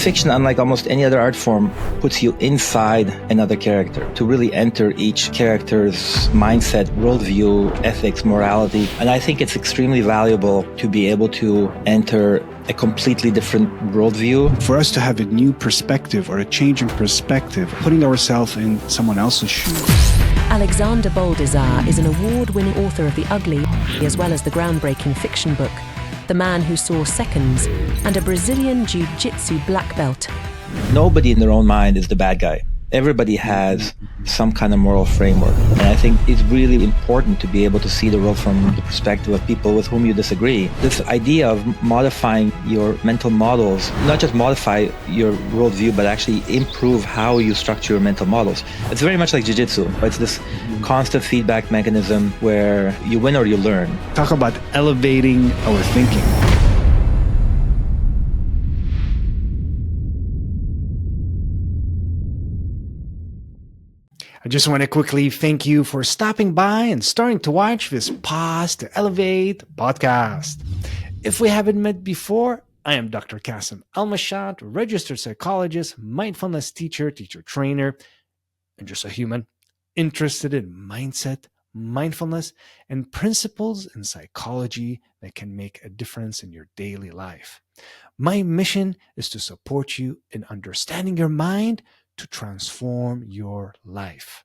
Fiction, unlike almost any other art form, puts you inside another character to really enter each character's mindset, worldview, ethics, morality. And I think it's extremely valuable to be able to enter a completely different worldview. For us to have a new perspective or a change in perspective, putting ourselves in someone else's shoes. Alexander Boldizar is an award-winning author of The Ugly, as well as the groundbreaking fiction book, The Man Who Saw Seconds, and a Brazilian jiu-jitsu black belt. Nobody in their own mind is the bad guy. Everybody has some kind of moral framework. And I think it's really important to be able to see the world from the perspective of people with whom you disagree. This idea of modifying your mental models, not just modify your worldview, but actually improve how you structure your mental models. It's very much like Jujitsu. It's this constant feedback mechanism where you win or you learn. Talk about elevating our thinking. I just want to quickly thank you for stopping by and starting to watch this Pause to Elevate podcast. If we haven't met before, I am Dr. Al-Mashat, registered psychologist, mindfulness teacher, trainer, and just a human interested in mindset, mindfulness, and principles in psychology that can make a difference in your daily life. My mission is to support you in understanding your mind to transform your life.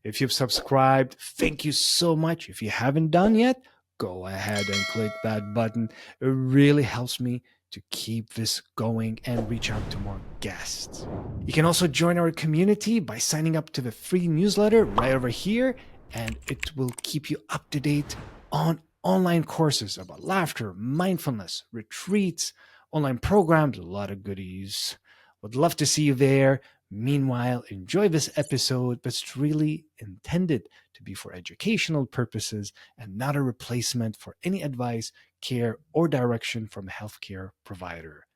If you've subscribed, thank you so much. If you haven't done yet, go ahead and click that button. It really helps me to keep this going and reach out to more guests. You can also join our community by signing up to the free newsletter right over here, and it will keep you up to date on online courses about laughter, mindfulness, retreats, online programs, a lot of goodies. Would love to see you there. Meanwhile, enjoy this episode, but it's really intended to be for educational purposes and not a replacement for any advice, care, or direction from a healthcare provider.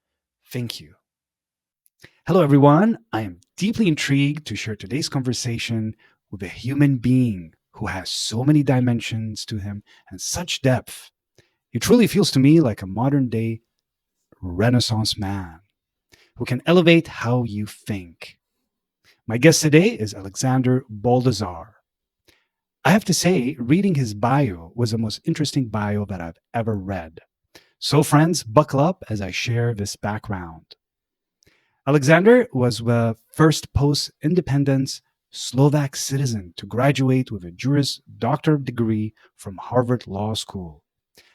Thank you. Hello, everyone. I am deeply intrigued to share today's conversation with a human being who has so many dimensions to him and such depth. He truly feels to me like a modern-day Renaissance man who can elevate how you think. My guest today is Alexander Boldizar. I have to say, reading his bio was the most interesting bio that I've ever read. So friends, buckle up as I share this background. Alexander was the first post-independence Slovak citizen to graduate with a Juris Doctor degree from Harvard Law School.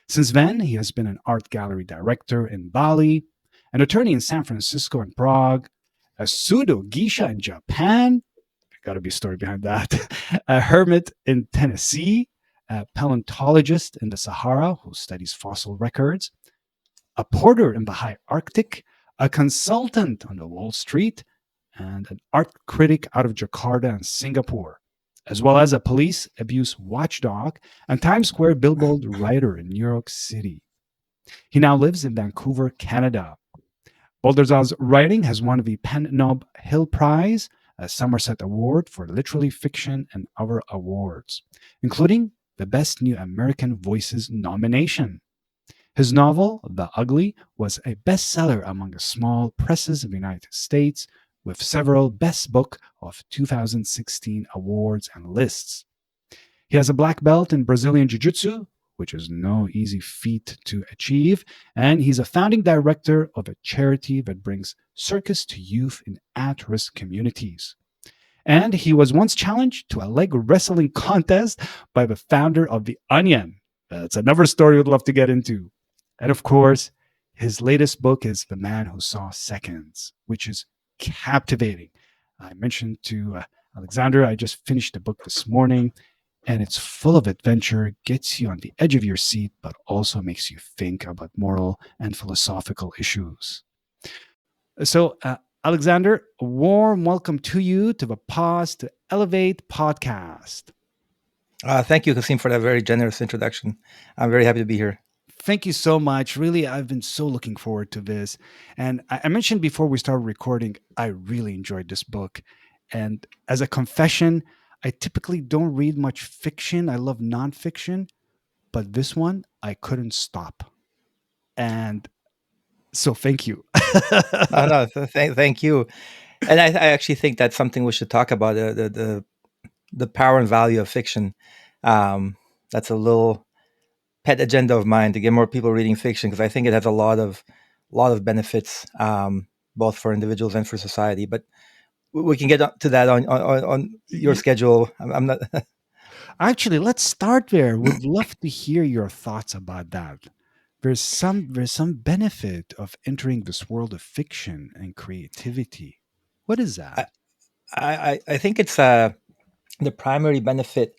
Since then, he has been an art gallery director in Bali, an attorney in San Francisco and Prague, a pseudo geisha in Japan, got to be a story behind that, a hermit in Tennessee, a paleontologist in the Sahara who studies fossil records, a porter in the high Arctic, a consultant on the Wall Street, and an art critic out of Jakarta and Singapore, as well as a police abuse watchdog and Times Square billboard writer in New York City. He now lives in Vancouver, Canada. Boldizar's writing has won the Nob Hill Prize, a Somerset Award for literary fiction, and other awards, including the Best New American Voices nomination. His novel, The Ugly, was a bestseller among the small presses of the United States, with several Best Book of 2016 awards and lists. He has a black belt in Brazilian Jiu-Jitsu, which is no easy feat to achieve, and he's a founding director of a charity that brings circus to youth in at-risk communities. And he was once challenged to a leg wrestling contest by the founder of The Onion. That's another story we'd love to get into. And of course, his latest book is The Man Who Saw Seconds, which is captivating. I mentioned to Alexander, I just finished the book this morning, and it's full of adventure, gets you on the edge of your seat, but also makes you think about moral and philosophical issues. So, Alexander, a warm welcome to you to the Pause to Elevate podcast. Thank you, Kasim, for that very generous introduction. I'm very happy to be here. Thank you so much. Really, I've been so looking forward to this. And I mentioned before we started recording, I really enjoyed this book. And as a confession, I typically don't read much fiction. I love nonfiction, but this one I couldn't stop. And So thank you. No, no, thank you. And I actually think that's something we should talk about, the power and value of fiction. Um, that's a little pet agenda of mine, to get more people reading fiction, because I think it has a lot of benefits, both for individuals and for society. But we can get to that on your Y- schedule. I'm not. Actually, let's start there. Would love to hear your thoughts about that. There's some benefit of entering this world of fiction and creativity. What is that? I, I think it's the primary benefit,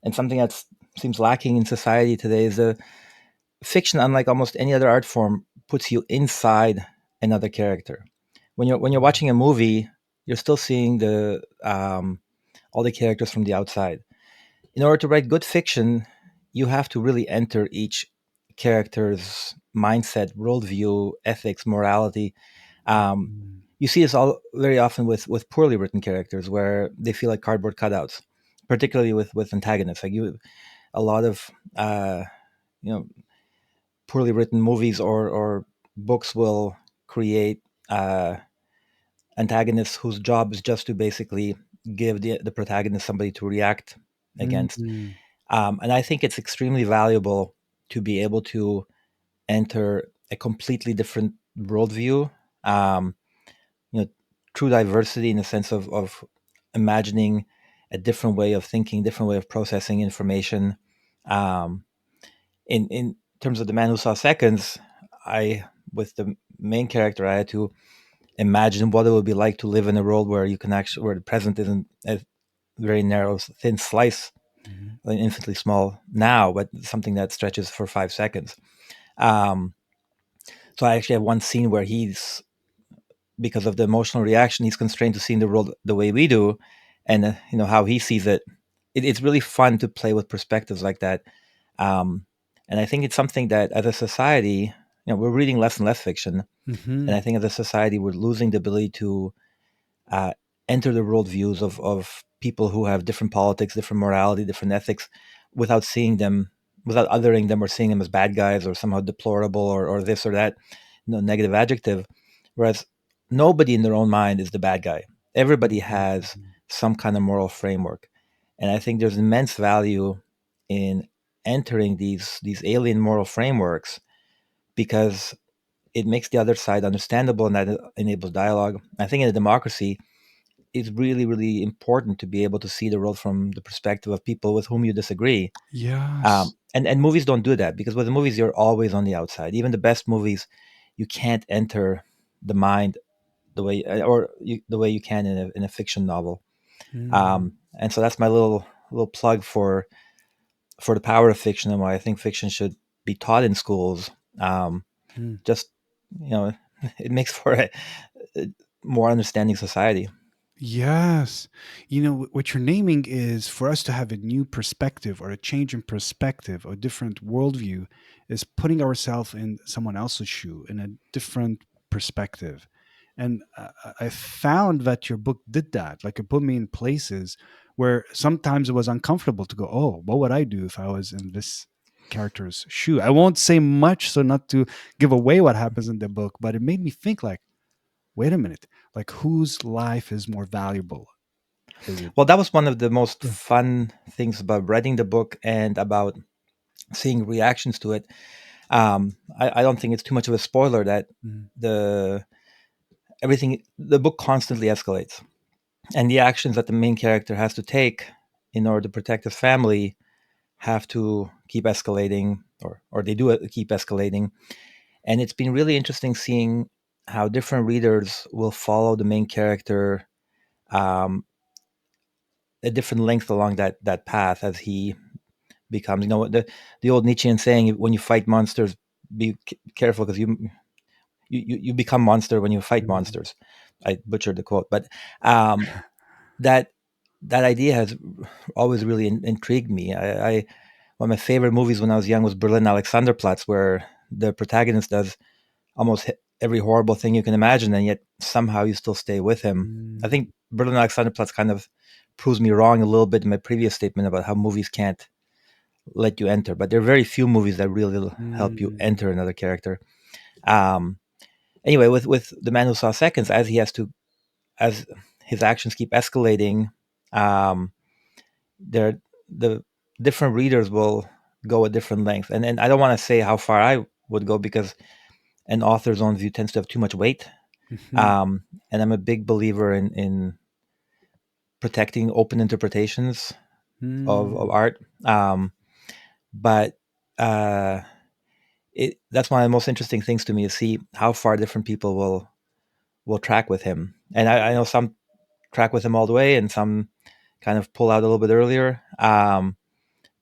and something that seems lacking in society today, is the fiction, unlike almost any other art form, puts you inside another character. When you're watching a movie, you're still seeing the all the characters from the outside. In order to write good fiction, you have to really enter each character's mindset, worldview, ethics, morality. Um, Mm, you see this all very often with poorly written characters, where they feel like cardboard cutouts, particularly with antagonists. Like you, a lot of you know poorly written movies or books will create uh, antagonists whose job is just to basically give the protagonist somebody to react against. mm, And I think it's extremely valuable to be able to enter a completely different worldview. Um, you know, true diversity in the sense of imagining a different way of thinking, different way of processing information. Um, in terms of The Man Who Saw Seconds, I with the main character, I had to imagine what it would be like to live in a world where you can actually, where the present isn't a very narrow, thin slice, mhm, infinitely small now, but something that stretches for 5 seconds. Um, so I actually have one scene where he's, because of the emotional reaction, he's constrained to seeing the world the way we do, and how he sees it. It's really fun to play with perspectives like that. Um, and I think it's something that, as a society, we're reading less and less fiction, and mhm. I think as a society, we're losing the ability to uh, enter the worldviews of people who have different politics, different morality, different ethics, without seeing them, without othering them, or seeing them as bad guys or somehow deplorable, or this or that, negative adjective. Whereas nobody in their own mind is the bad guy. Everybody Mhm, has mhm. some kind of moral framework, and I think there's immense value in entering these alien moral frameworks, because it makes the other side understandable, and that enables dialogue. I think in a democracy, it's really, really important to be able to see the world from the perspective of people with whom you disagree. Yes. And movies don't do that, because with the movies, you're always on the outside. Even the best movies, you can't enter the mind the way you can in a fiction novel. Mm, And so that's my little plug for the power of fiction, and why I think fiction should be taught in schools. Um, mm. just you know, it makes for a more understanding society. Yes. What you're naming is for us to have a new perspective or a change in perspective or different worldview is putting ourselves in someone else's shoe in a different perspective. And I found that your book did that. Like it put me in places where sometimes it was uncomfortable to go, oh, what would I do if I was in this character's shoe? I won't say much so not to give away what happens in the book, but it made me think like, wait a minute, like whose life is more valuable? Is it? Well, that was one of the most Yeah. fun things about writing the book and about seeing reactions to it. I don't think it's too much of a spoiler that Mm, the the book constantly escalates, and the actions that the main character has to take in order to protect his family have to keep escalating, or they do keep escalating. And it's been really interesting seeing how different readers will follow the main character um, a different length along that path, as he becomes, the old Nietzschean saying, when you fight monsters, be careful, because you become monster when you fight mm, monsters. I butchered the quote, but um, that that idea has always really intrigued me. One of my favorite movies when I was young was Berlin Alexanderplatz, where the protagonist does almost every horrible thing you can imagine, and yet somehow you still stay with him. I mm, think Berlin Alexanderplatz kind of proves me wrong a little bit in my previous statement about how movies can't let you enter, but there are very few movies that really help you mm, enter another character. Um, anyway, with the man who saw seconds, as his actions keep escalating, um, there the different readers will go at different lengths, and I don't want to say how far I would go because an author's own view tends to have too much weight. Mhm. And I'm a big believer in protecting open interpretations of Mm. art. But uh, that's one of the most interesting things to me is see how far different people will track with him. And I know some track with him all the way, and some kind of pull out a little bit earlier.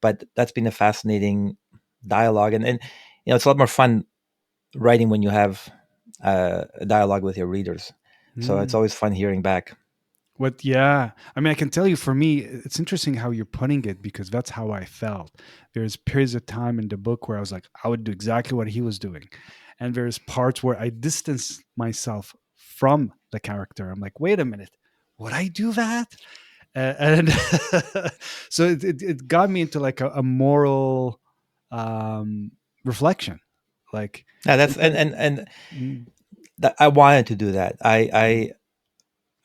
But that's been a fascinating dialogue, and it's a lot more fun writing when you have a dialogue with your readers. So it's Mm. always fun hearing back. What, yeah. I mean, I can tell you for me, it's interesting how you're putting it because that's how I felt. There's periods of time in the book where I was like, I would do exactly what he was doing. And there's parts where I distance myself from the character. I'm like, wait a minute, would I do that? And so it got me into like a moral um, reflection. Like Yeah, that's sometimes, and mm, that I wanted to do that. mm,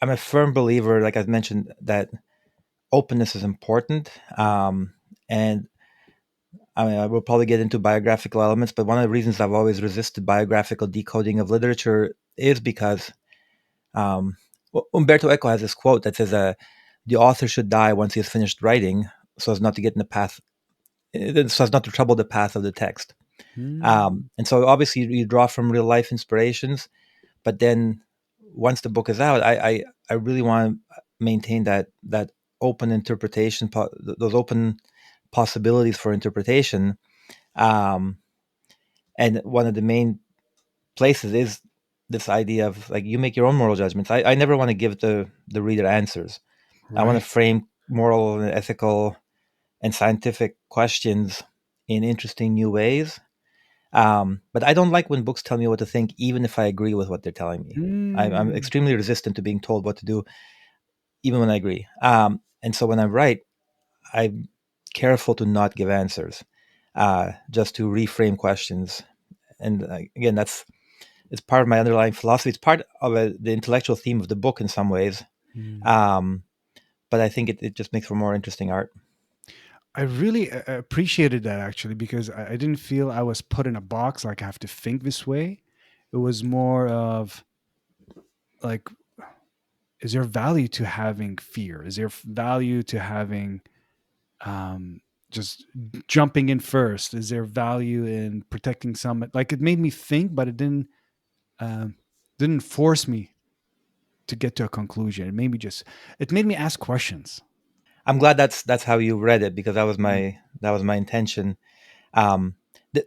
I'm a firm believer, like I mentioned, that openness is important. And I mean, I will probably get into biographical elements, but one of the reasons I've always resisted biographical decoding of literature is because um, Umberto Eco has this quote that says, "The author should die once he has finished writing, so as not to get in the path, so as not to trouble the path of the text." mm, And so, obviously, you draw from real life inspirations, but then once the book is out, I really want to maintain that open interpretation, those open possibilities for interpretation. Um, and one of the main places is this idea of like you make your own moral judgments. I never want to give the reader answers. I want to right. frame moral and ethical and scientific questions in interesting new ways. But I don't like when books tell me what to think, even if I agree with what they're telling me. I'm Mm, extremely resistant to being told what to do, even when I agree. And so when I write, I'm careful to not give answers, just to reframe questions. And again, it's part of my underlying philosophy. It's part of the intellectual theme of the book in some ways. mm. Um, but I think it just makes for more interesting art. I really appreciated that actually because I didn't feel I was put in a box like I have to think this way. It was more of like, is there value to having fear? Is there value to having um, just jumping in first? Is there value in protecting some? Like it made me think, but it um, didn't force me to get to a conclusion. It made me ask questions. I'm glad that's how you read it because Mm, that was my intention. Um,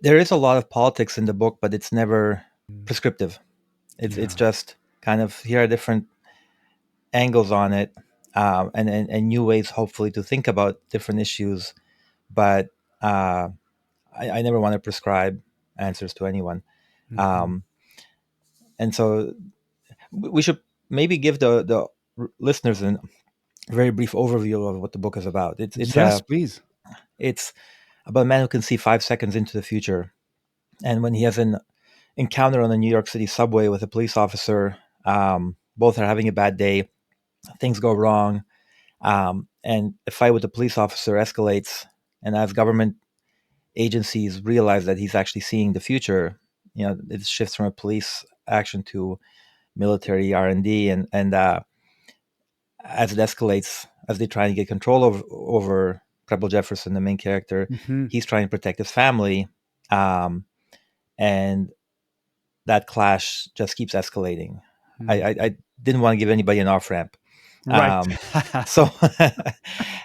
there is a lot of politics in the book, but it's never mm, prescriptive. It's yeah. just kind of here are different angles on it, and new ways, hopefully, to think about different issues. But uh, I never want to prescribe answers to anyone. Hmm. Um, and so we should maybe give the listeners a very brief overview of what the book is about. Yes, please. It's about a man who can see 5 seconds into the future, and when he has an encounter on the New York City subway with a police officer, both are having a bad day. Things go wrong, and a fight with the police officer escalates. And as government agencies realize that he's actually seeing the future, it shifts from a police action to military R&D, and as it escalates, as they try to get control over Rebel Jefferson, the main character, Hmm. he's trying to protect his family, um, and that clash just keeps escalating. I didn't want to give anybody an off ramp, Right. um, so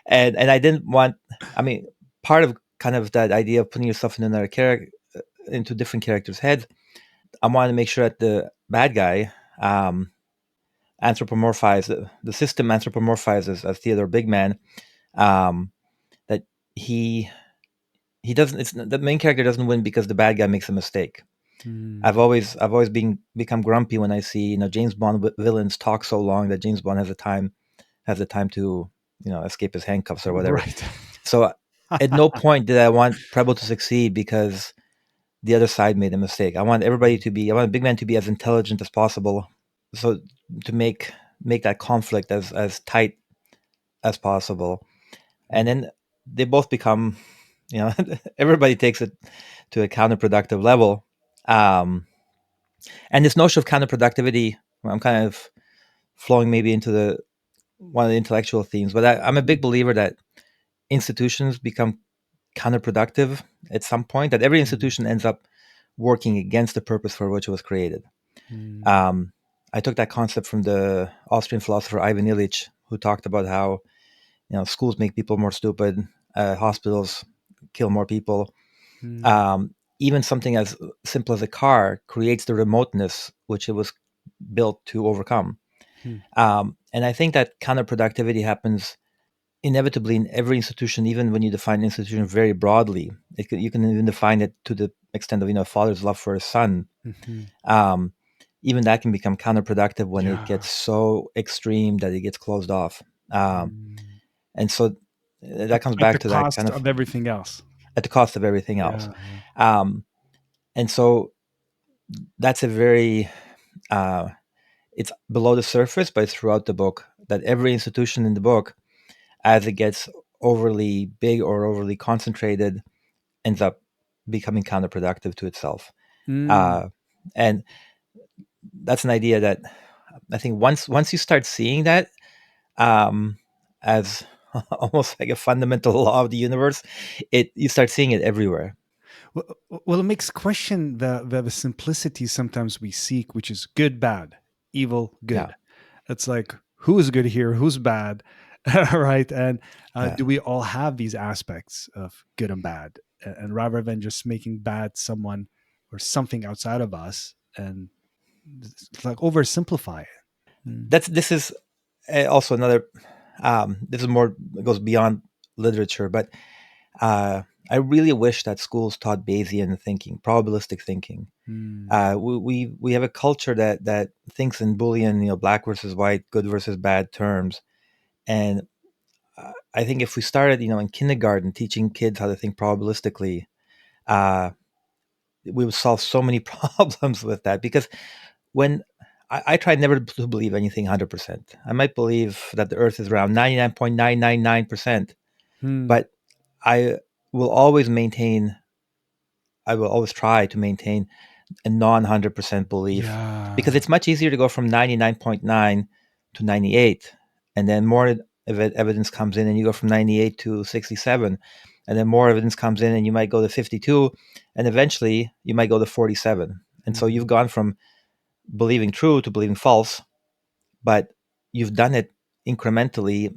and I didn't want. I mean, part of kind of that idea of putting yourself in another character, into different characters' heads. I wanted to make sure that the bad guy anthropomorphized the system anthropomorphizes as Theodore Bigman, um, that he he doesn't. It's the main character doesn't win because the bad guy makes a mistake. Mm. I've always become grumpy when I see James Bond villains talk so long that James Bond has the time to escape his handcuffs or whatever. Right. So at no point did I want Preble to succeed because the other side made a mistake. I want a big man to be as intelligent as possible, so to make that conflict as tight as possible. And then they both become, everybody takes it to a counterproductive level. And this notion of counterproductivity, I'm kind of flowing maybe into one of the intellectual themes, but I'm a big believer that institutions become counterproductive at some point, that every institution ends up working against the purpose for which it was created. I took that concept from the Austrian philosopher Ivan Illich, who talked about how schools make people more stupid, hospitals kill more people. Even something as simple as a car creates the remoteness which it was built to overcome. And I think that counterproductivity happens inevitably in every institution, even when you define institution very broadly. You can even define it to the extent of a father's love for his son. Even that can become counterproductive when it gets so extreme that it gets closed off. And so that comes back to that kind of everything else. At the cost of everything else. And so that's a very it's below the surface, but it's throughout the book, that every institution in the book, as it gets overly big or overly concentrated, ends up becoming counterproductive to itself. And that's an idea that I think once you start seeing that as almost like a fundamental law of the universe, you start seeing it everywhere. Well, it makes question the simplicity sometimes we seek, which is good, bad, evil, good. It's like, who's good here? Who's bad? Right? And do we all have these aspects of good and bad? And rather than just making bad someone or something outside of us and like oversimplify it. This is also another. This is more, it goes beyond literature, but I really wish that schools taught Bayesian thinking, probabilistic thinking. We have a culture that thinks in Boolean, black versus white, good versus bad terms, and I think if we started, in kindergarten, teaching kids how to think probabilistically, we would solve so many problems with that. Because when I tried never to believe anything 100%, I might believe that the Earth is around 99.999%, but I will always try to maintain a non 100% belief, because it's much easier to go from 99.9 to 98, and then more evidence comes in and you go from 98 to 67, and then more evidence comes in and you might go to 52, and eventually you might go to 47. And so you've gone from believing true to believing false, but you've done it incrementally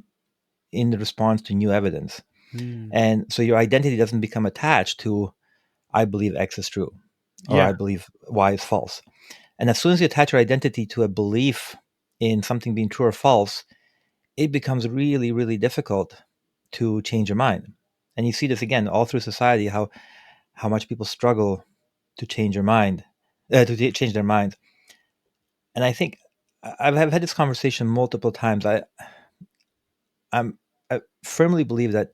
in the response to new evidence. And so your identity doesn't become attached to, I believe X is true, or I believe Y is false. And as soon as you attach your identity to a belief in something being true or false, it becomes really, really difficult to change your mind. And you see this again all through society, how much people struggle to change their mind. And I think I've had this conversation multiple times. I firmly believe that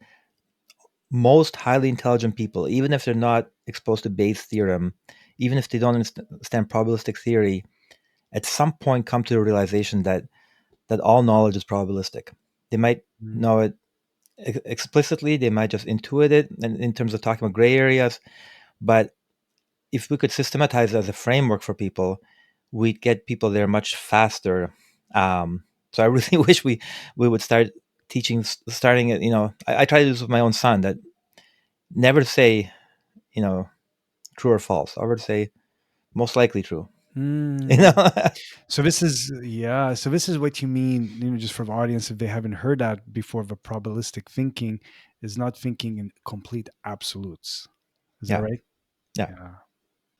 most highly intelligent people, even if they're not exposed to Bayes' theorem, even if they don't understand probabilistic theory, at some point come to the realization that all knowledge is probabilistic. They might know it explicitly, they might just intuit it, and in terms of talking about gray areas. But if we could systematize it as a framework for people, we'd get people there much faster. So I really wish we would start teaching, starting at, I try to do this with my own son, that never say, true or false. I would say most likely true. So this is what you mean, just for the audience, if they haven't heard that before. The probabilistic thinking is not thinking in complete absolutes. Is that right? Yeah.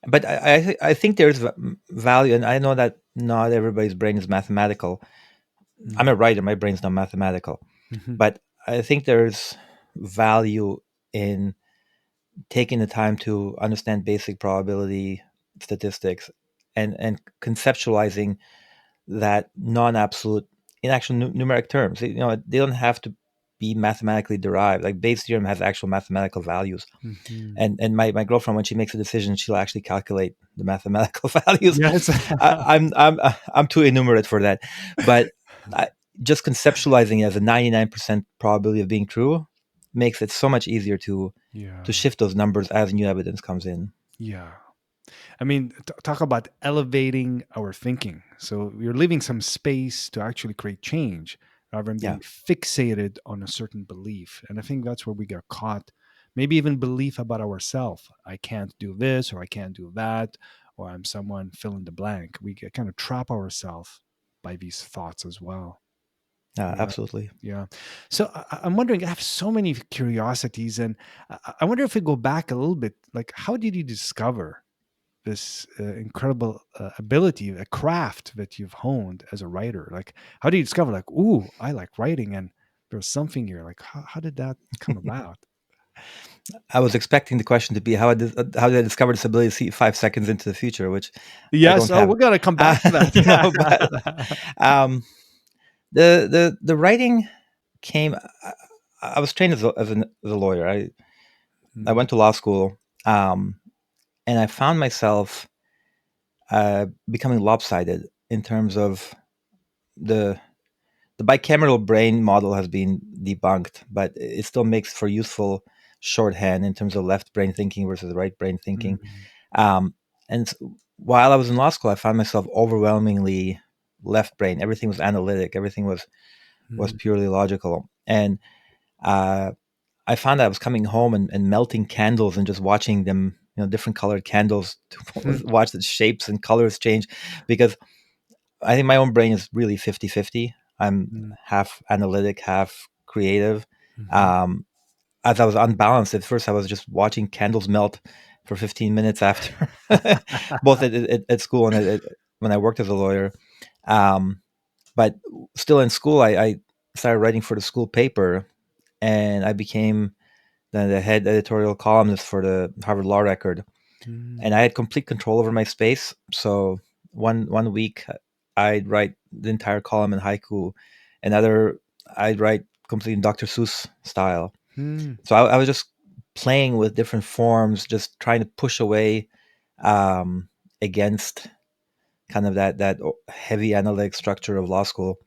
But I think there's value, and I know that not everybody's brain is mathematical. I'm a writer, my brain's not mathematical. But I think there's value in taking the time to understand basic probability statistics and conceptualizing that non-absolute in actual numeric terms. They don't have to be mathematically derived. Like Bayes' theorem has actual mathematical values. Mhm. And my girlfriend, when she makes a decision, she'll actually calculate the mathematical values. Yes. I'm too enumerate for that, but just conceptualizing it as a 99% probability of being true makes it so much easier to Yeah. shift those numbers as new evidence comes in. Yeah. I mean, talk about elevating our thinking. So we're leaving some space to actually create change rather than Yeah. being fixated on a certain belief. And I think that's where we get caught. Maybe even belief about ourselves. I can't do this or I can't do that, or I'm someone fill in the blank. We get kind of trap ourselves by these thoughts as well. Yeah. Absolutely. Yeah. So I'm wondering, I have so many curiosities, and I wonder if we go back a little bit, like, how did you discover this incredible ability, a craft that you've honed as a writer? Like, how do you discover, like, ooh, I like writing, and there's something here? Like, how did that come about? I was expecting the question to be how did I discover this ability to see 5 seconds into the future, which I Yes. don't Oh, have. we're gonna come back to No, but that. um, the writing came. I was trained as a lawyer. I Mm, went to law school, and I found myself becoming lopsided in terms of the the bicameral brain model has been debunked, but it still makes for useful shorthand in terms of left brain thinking versus right brain thinking. mm, Um, and while I was in law school, I found myself overwhelmingly left brain. Everything was analytic. Everything was mm, purely logical. And uh, I found that I was coming home and melting candles and just watching them, different colored candles to mm, watch the shapes and colors change, because I think my own brain is really 50-50. I'm mm, half analytic, half creative. mhm. Um, as I was unbalanced at first, I was just watching candles melt for 15 minutes after, both at school and when I worked as a lawyer. Um, but still in school, I started writing for the school paper, and I became the head editorial columnist for the Harvard Law Record, and I Mm, had complete control over my space. So one week I'd write the entire column in haiku, another I'd write completely in Dr. Seuss style. mm, So I was just playing with different forms, just trying to push away um, against kind of that heavy analytic structure of law school.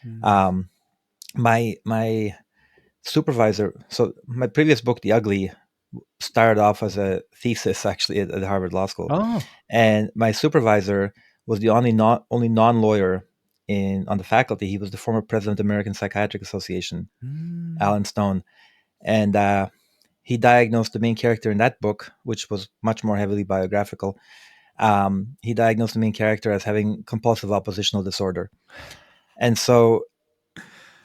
mm. Um, my supervisor, so my previous book, The Ugly, started off as a thesis actually at Harvard Law School, Oh. and my supervisor was the only non-lawyer in on the faculty. He was the former president of the American Psychiatric Association, Mm, Alan Stone, and he diagnosed the main character in that book, which was much more heavily biographical. He diagnosed the main character as having compulsive oppositional disorder, and so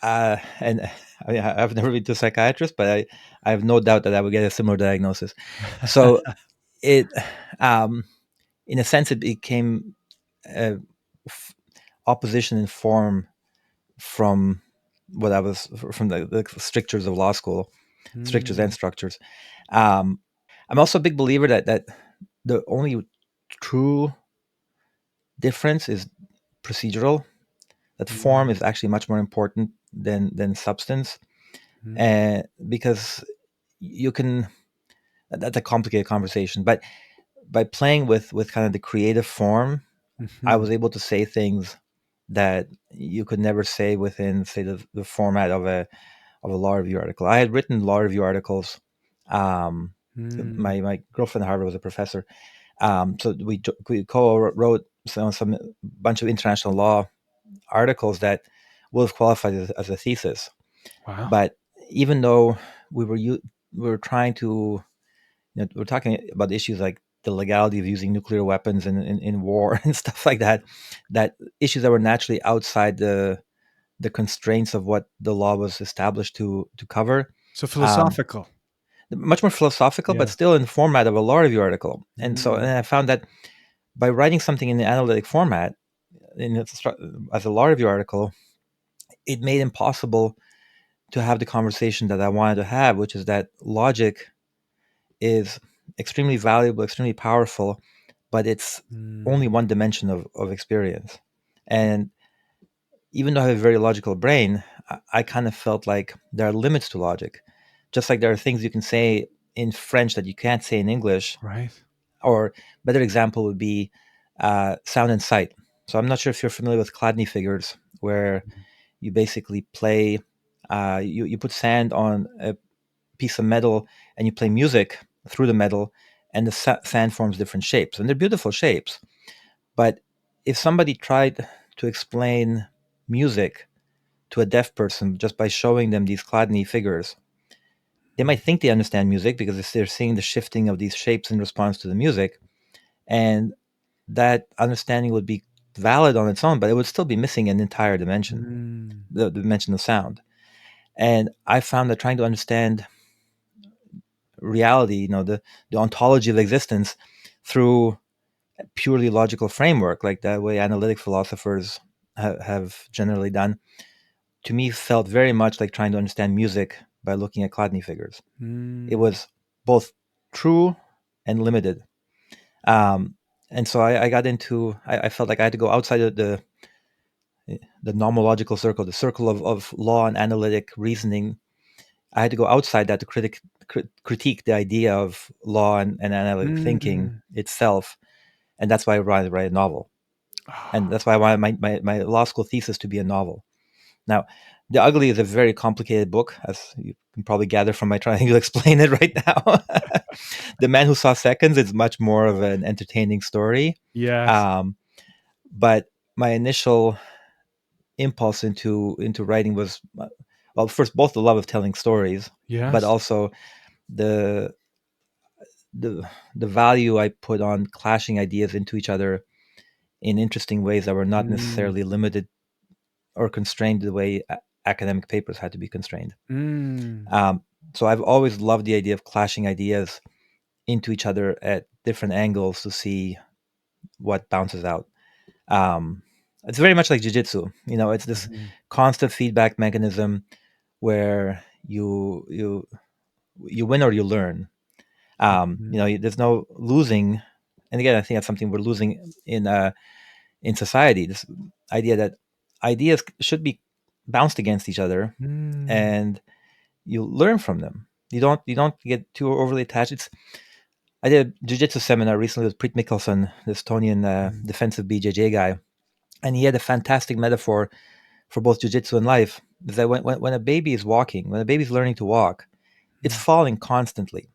and I mean, I've never been to a psychiatrist, but I have no doubt that I would get a similar diagnosis. So it, um, in a sense, it became uh, f- opposition in form from what I was from the strictures of law school, strictures and mm, structures. Um, I'm also a big believer that the only true difference is procedural. That form mm, is actually much more important than substance, mm, because you can. That's a complicated conversation, but by playing with kind of the creative form, I mhm, was able to say things that you could never say within, say, the format of a law review article. I had written law review articles. Um, mm. my girlfriend at Harvard was a professor, so we co-wrote some bunch of international law articles that would have qualified as a thesis. Wow. But even though we were we were trying to, we're talking about issues like the legality of using nuclear weapons in war and stuff like that issues that were naturally outside the constraints of what the law was established to cover. So Um, philosophical. much more philosophical, but Yeah. still in the format of a law review article. And Mm, I found that by writing something in the analytic format, as a law review article, it made impossible to have the conversation that I wanted to have, which is that logic is extremely valuable, extremely powerful, but it's only mm, one dimension of experience. And even though I have a very logical brain, I kind of felt like there are limits to logic, just like there are things you can say in French that you can't say in English. Right. Or better example would be sound and sight. So I'm not sure if you're familiar with Chladni figures, where you basically play, you put sand on a piece of metal and you play music through the metal, and the sand forms different shapes, and they're beautiful shapes. But if somebody tried to explain music to a deaf person just by showing them these Chladni figures, they might think they understand music because they're seeing the shifting of these shapes in response to the music, and that understanding would be valid on its own, but it would still be missing an entire dimension, Mm. the dimension of sound. And I found that trying to understand reality, the ontology of existence through a purely logical framework, like the way analytic philosophers have generally done, to me felt very much like trying to understand music by looking at Chladni figures. It Mm. was both true and limited. Um, and so I got into, I felt like I had to go outside of the nomological circle, the circle of law and analytic reasoning. I had to go outside that to critique the idea of law and analytic thinking Mm. itself. And that's why I wanted to write a novel. And Ah, that's why I wanted my law school thesis to be a novel. Now, The Ugly is a very complicated book, as you can probably gather from my trying to explain it right now. The Man Who Saw Seconds is much more of an entertaining story. yes. Um, but my initial impulse into writing was, well, first, both the love of telling stories, but Yes. also the the the value I put on clashing ideas into each other in interesting ways that were not Mm. necessarily limited or constrained the way academic papers had to be constrained. Mm. Um, so I've always loved the idea of clashing ideas into each other at different angles to see what bounces out. Um, it's very much like jujitsu. It's this Mhm. constant feedback mechanism where you win or you learn. Mhm. There's no losing. And again, I think that's something we're losing in society. This idea that ideas should be bounced against each other, Mm. and you learn from them. You don't get too overly attached. I did a jiu-jitsu seminar recently with Preet Mikkelsen, the Estonian Mm. defensive BJJ guy, and he had a fantastic metaphor for both jiu-jitsu and life. Is that when a baby is walking, when a baby's learning to walk, it's Mm. falling constantly.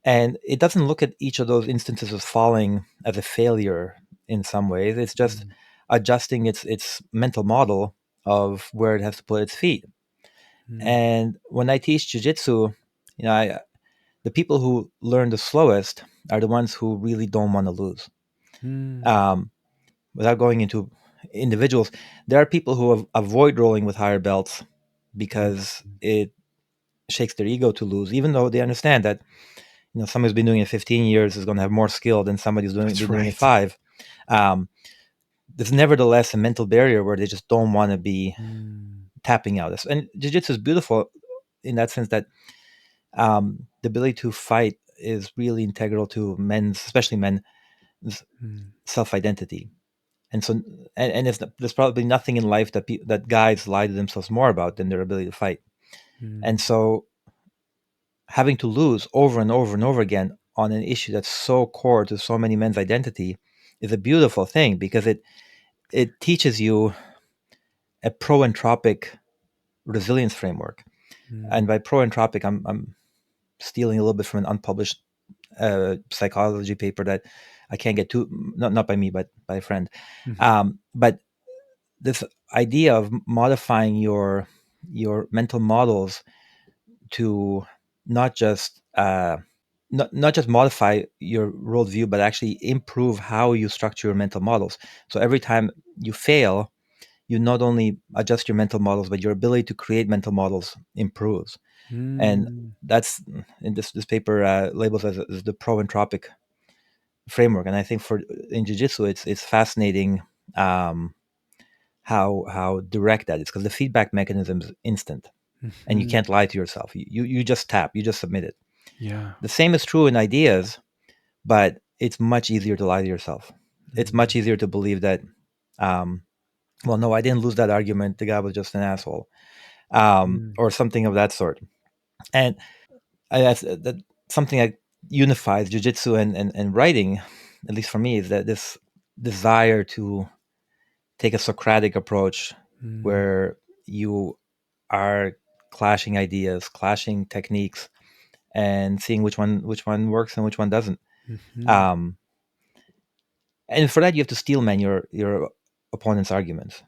And it doesn't look at each of those instances of falling as a failure in some ways. It's just Mm. adjusting its mental model of where it has to put its feet. Mm. And when I teach jujitsu, the people who learn the slowest are the ones who really don't want to lose. Mm. Um, Without going into individuals, there are people who avoid rolling with higher belts Mm. because it shakes their ego to lose, even though they understand that somebody who's been doing it 15 years is going to have more skill than somebody who's That's been doing it right. 5. Um, there's nevertheless a mental barrier where they just don't want to be Mm. tapping out. And jiu-jitsu is beautiful in that sense that the ability to fight is really integral to especially men's Mm. self-identity. And so, and there's probably nothing in life that guys lie to themselves more about than their ability to fight. Mm. And so, having to lose over and over and over again on an issue that's so core to so many men's identity is a beautiful thing, because it teaches you a pro-entropic resilience framework. And Mm. by pro-entropic, I'm stealing a little bit from an unpublished psychology paper that I can't get to, not by me, but by a friend. Mhm. But this idea of modifying your mental models to not just not just modify your worldview, but actually improve how you structure your mental models. So every time you fail, you not only adjust your mental models, but your ability to create mental models improves. And Mm. that's in this paper labels as the pro-entropic framework. And I think for in jiu-jitsu, it's fascinating um, how direct that is, because the feedback mechanism is instant, and you Mhm. can't lie to yourself. You just tap, you just submit it. Yeah. The same is true in ideas, but it's much easier to lie to yourself. It's much Mm. easier to believe that um, well, no, I didn't lose that argument. The guy was just an asshole, Mm. or something of that sort. And that something that unifies jujitsu and writing, at least for me, is that this desire to take a Socratic approach Mm. where you are clashing ideas, clashing techniques, and seeing which one works and which one doesn't. Mhm. Um, and for that, you have to steelman your opponent's arguments.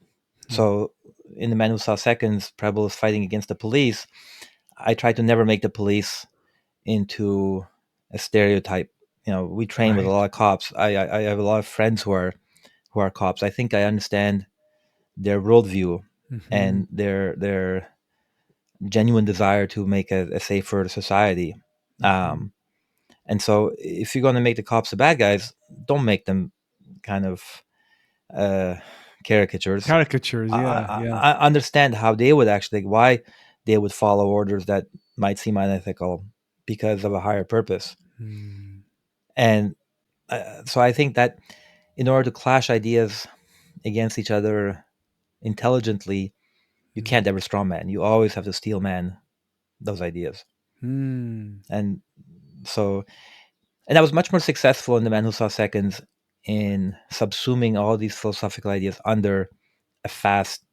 Mm. So in the Man Who Saw Seconds, Preble is fighting against the police. I try to never make the police into a stereotype. We train with a Right. lot of cops. I have a lot of friends who are cops. I think I understand their worldview Mhm. and their genuine desire to make a safer society. Mhm. Um, and so, if you're going to make the cops the bad guys, don't make them kind of uh, caricatures. Caricatures, I, yeah, I, yeah. I understand how they would actually, why they would follow orders that might seem unethical because of a higher purpose. Mm. And so I think that in order to clash ideas against each other intelligently, you Mm. can't ever strawman. You always have to steelman those ideas. Mm. And so, and I was much more successful in The Man Who Saw Seconds in subsuming all these philosophical ideas under a fast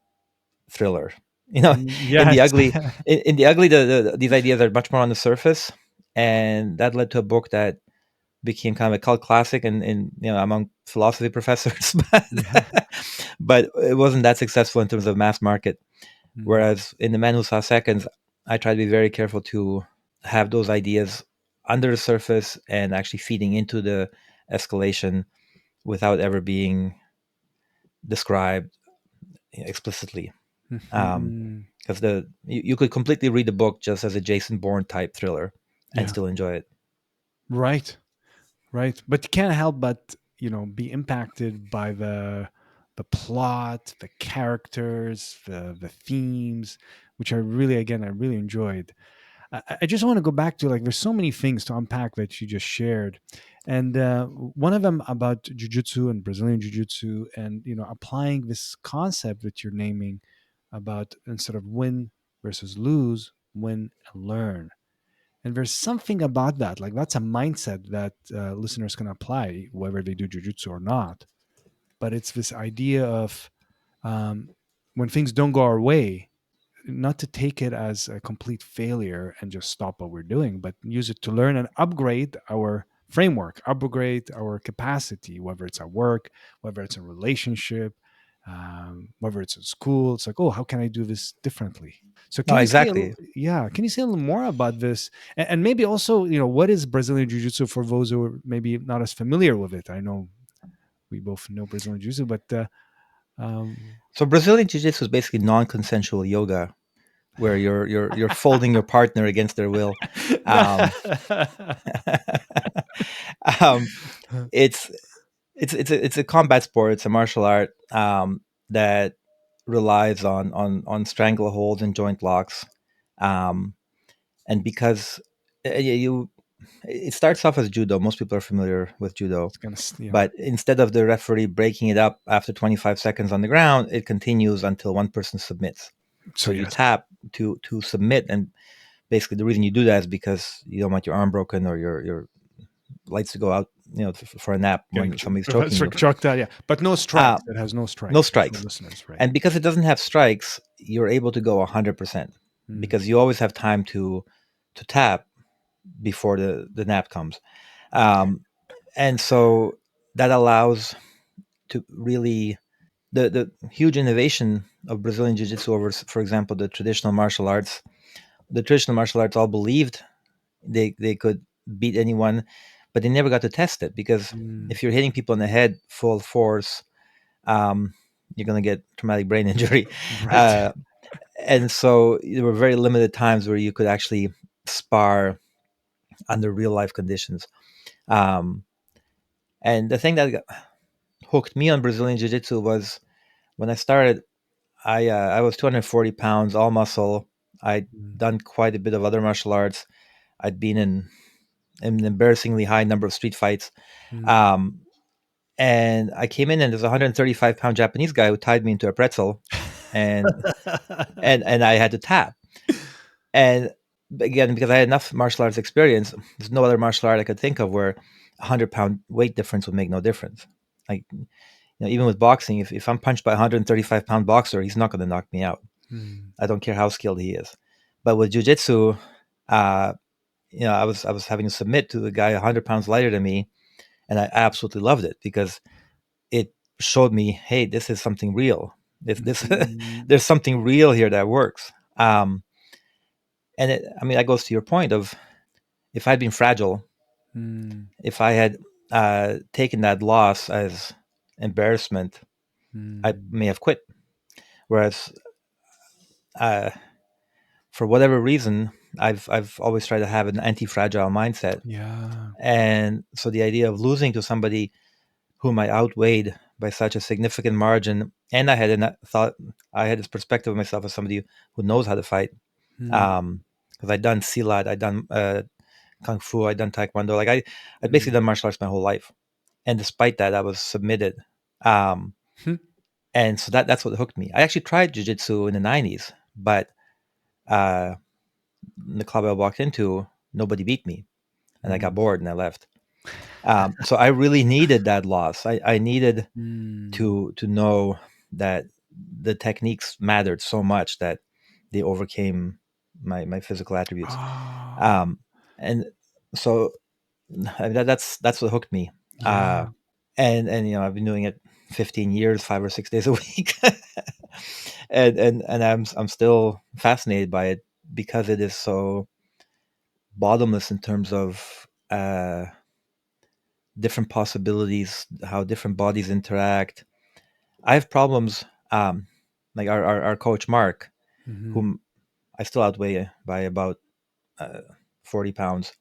thriller. Mm. In the Yes. ugly, in the ugly, these ideas are much more on the surface, and that led to a book that became kind of a cult classic and among philosophy professors, but Yeah. but it wasn't that successful in terms of mass market. Mm. Whereas in The Man Who Saw Seconds, I try to be very careful to have those ideas under the surface and actually feeding into the escalation without ever being described explicitly. Mhm. Because you could completely read the book just as a Jason Bourne type thriller and Yeah. still enjoy it. Right. Right. But you can't help but, be impacted by the plot, the characters, the themes, which I really enjoyed. I just want to go back to, like, there's so many things to unpack that you just shared, and one of them about jujitsu and Brazilian jiu-jitsu, and applying this concept that you're naming about, instead of win versus lose, win and learn. And there's something about that, like that's a mindset that listeners can apply whether they do jujitsu or not. But it's this idea of, um, when things don't go our way, not to take it as a complete failure and just stop what we're doing, but use it to learn and upgrade our framework, upgrade our capacity, whether it's at work, whether it's a relationship, whether it's at school. It's like, oh, how can I do this differently? So No, can you say, exactly. yeah, can you say a little more about this? And maybe also, what is Brazilian Jiu Jitsu for those who are maybe not as familiar with it? I know we both know Brazilian Jiu Jitsu, but um, So Brazilian Jiu-Jitsu is basically non-consensual yoga, where you're folding your partner against their will. Um, um, it's it's a combat sport. It's a martial art that relies on strangleholds and joint locks, um, and because you it starts off as judo. Most people are familiar with judo, it's gonna, yeah. but instead of the referee breaking it up after 25 seconds on the ground, it continues until one person submits. So So you yes. tap to submit, and basically the reason you do that is because you don't want your arm broken or your lights to go out, for a nap Getting when somebody's choking you. chucked out, yeah, but no Uh, strikes. It has no no strikes, just for strikes, listeners, right? and because it doesn't have strikes, you're able to go 100% Mm. because you always have time to tap before the nap comes, um, and so that allows to really the huge innovation of Brazilian Jiu-Jitsu over, for example, the traditional martial arts. The traditional martial arts all believed they could beat anyone, but they never got to test it because Mm. if you're hitting people in the head full force, um, you're going to get traumatic brain injury. Right. Uh, and so there were very limited times where you could actually spar under real life conditions. Um, and the thing that hooked me on Brazilian Jiu Jitsu was when I started, I was 240 pounds, all muscle. I'd Mm. done quite a bit of other martial arts. I'd been in an embarrassingly high number of street fights. Mm. Um, And I came in, and there's a 135-pound Japanese guy who tied me into a pretzel, and I had to tap. And again, because I had enough martial arts experience, there's no other martial art I could think of where 100-pound weight difference would make no difference. Like, even with boxing, if I'm punched by a 135-pound boxer, he's not going to knock me out. I don't care how skilled he is. But with jujitsu, I was having to submit to a guy 100 pounds lighter than me, and I absolutely loved it because it showed me, hey, this is something real. There's something real here that works. And that goes to your point of, if I'd been fragile, if I had taken that loss as embarrassment, I may have quit. Whereas, for whatever reason, I've always tried to have an anti-fragile mindset. Yeah. And so the idea of losing to somebody whom I outweighed by such a significant margin, and I had this perspective of myself as somebody who knows how to fight. Because I'd done silat, I'd done kung fu, I'd done taekwondo. Like I'd basically done martial arts my whole life, and despite that, I was submitted. And so that's what hooked me. I actually tried jiu-jitsu in the 90s, but the club I walked into, nobody beat me, and I got bored and I left. So I really needed that loss. I needed to know that the techniques mattered so much that they overcame my physical attributes. And so that's what hooked me. Yeah. And I've been doing it 15 years, 5 or 6 days a week. and I'm still fascinated by it because it is so bottomless in terms of different possibilities, how different bodies interact. I have problems, like our coach Mark, whom I still outweigh by about 40 pounds.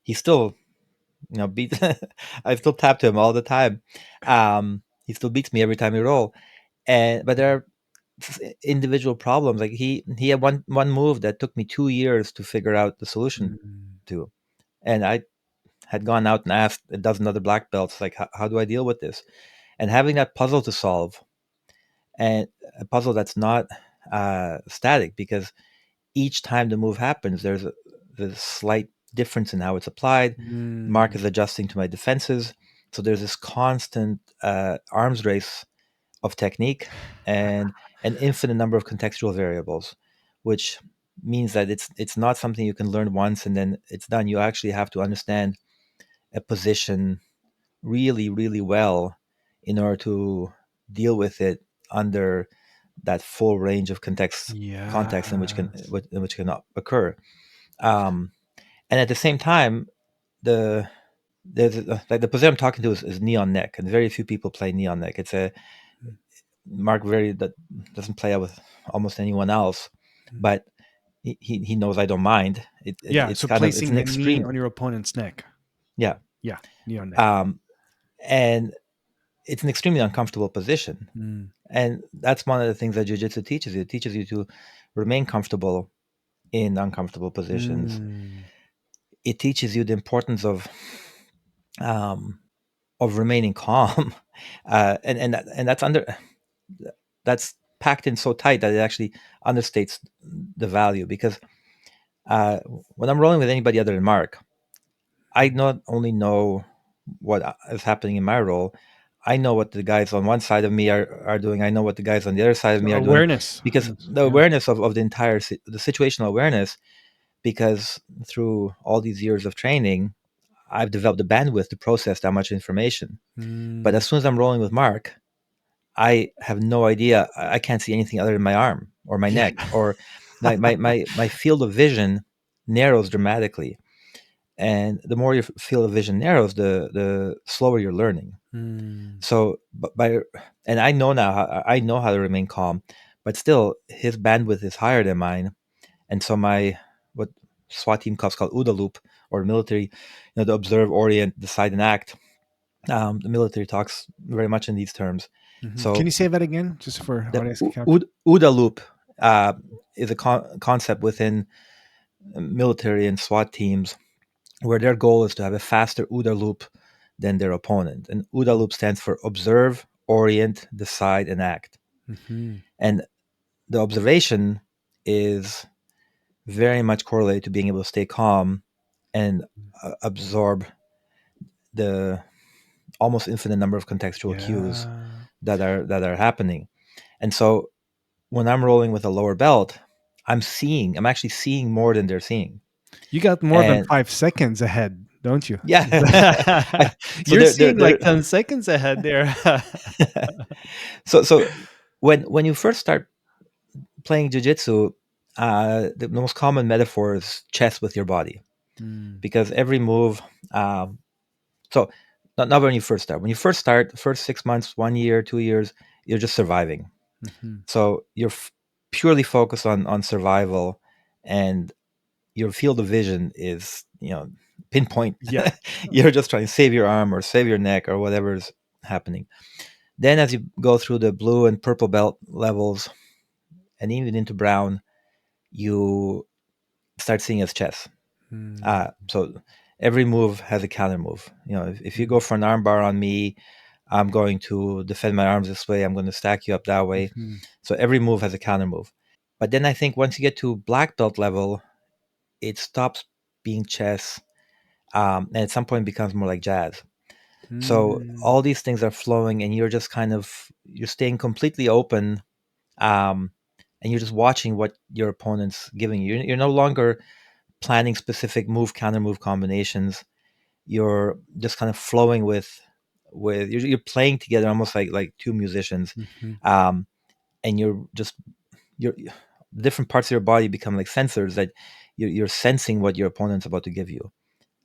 He still, beat. I still tap to him all the time. He still beats me every time we roll. But there are individual problems. Like he had one move that took me 2 years to figure out the solution to, and I had gone out and asked a dozen other black belts, like, how do I deal with this? And having that puzzle to solve, and a puzzle that's not static, because each time the move happens, there's a slight difference in how it's applied. Mark is adjusting to my defenses. So there's this constant arms race of technique and an infinite number of contextual variables, which means that it's not something you can learn once and then it's done. You actually have to understand a position really, really well in order to deal with it under that full range of context in which can occur. And at the same time, like the position I'm talking to is knee on neck, and very few people play knee on neck. It's a Mark that doesn't play out with almost anyone else, but he knows I don't mind. It's So kind of placing an the knee extreme, on your opponent's neck. yeah, Knee on neck. and it's an extremely uncomfortable position. And that's one of the things that jiu-jitsu teaches you. It teaches you to remain comfortable in uncomfortable positions. It teaches you the importance of remaining calm, and that's packed in so tight that it actually understates the value. Because when I'm rolling with anybody other than Mark, I not only know what is happening in my role, I know what the guys on one side of me are doing. I know what the guys on the other side of me are doing. Awareness. Because the awareness of the entire the situational awareness, because through all these years of training, I've developed the bandwidth to process that much information. But as soon as I'm rolling with Mark, I have no idea. I can't see anything other than my arm or my neck, or my field of vision narrows dramatically. And the more your field of vision narrows, the slower you're learning. So, and I know now I know how to remain calm, but still his bandwidth is higher than mine. And so what SWAT team calls called OODA loop, or military, the observe, orient, decide, and act. The military talks very much in these terms. So can you say that again, just for the audience? OODA loop is a concept within military and SWAT teams, where their goal is to have a faster OODA loop than their opponent. And OODA loop stands for observe, orient, decide, and act. Mm-hmm. And the observation is very much correlated to being able to stay calm and absorb the almost infinite number of contextual cues Yeah. that are happening. And so when I'm rolling with a lower belt, I'm actually seeing more than they're seeing. You got more than And 5 seconds ahead, don't you? yeah, so You're they're seeing like they're 10 seconds ahead there. so when you first start playing jiu-jitsu, the most common metaphor is chess with your body, Mm, because every move, um, so not when you first start. When you first start, the first 6 months, 1 year, 2 years, you're just surviving. mhm. So you're purely focused on survival, and your field of vision is, pinpoint. Yeah. You're just trying to save your arm or save your neck or whatever's happening. Then as you go through the blue and purple belt levels and even into brown, you start seeing as chess. Mm, So every move has a counter move. If you mm, go for an armbar on me, I'm going to defend my arms this way. I'm going to stack you up that way. mhm, So every move has a counter move. But then I think once you get to black belt level, it stops being chess, and at some point becomes more like jazz. So mm, all these things are flowing, and you're staying completely open, um, and you're just watching what your opponent's giving you. You're no longer planning specific move counter move combinations. You're just kind of flowing with you're playing together almost like two musicians, mhm, um, and you're the different parts of your body become like sensors that you're sensing what your opponent's about to give you,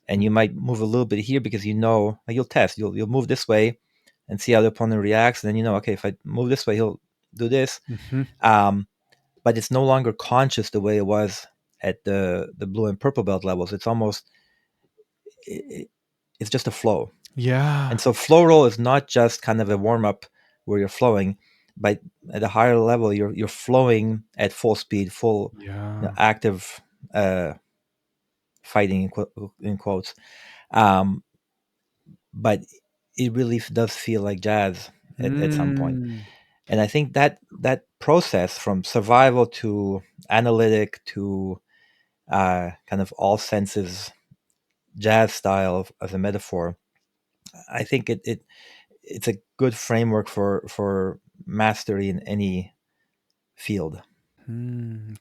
and you might move a little bit here because like you'll test, you'll move this way and see how the opponent reacts, and then okay, if I move this way, he'll do this. mhm. um, but it's no longer conscious the way it was at the blue and purple belt levels. It's almost it, it's just a flow. Yeah. And so flow roll is not just kind of a warm up where you're flowing, but at a higher level, you're flowing at full speed, full, Yeah. active, uh, fighting in quotes. Um, but it really does feel like jazz at some point. Mm, And I think that process from survival to analytic to kind of all senses jazz style as a metaphor, I think it's a good framework for mastery in any field. mm.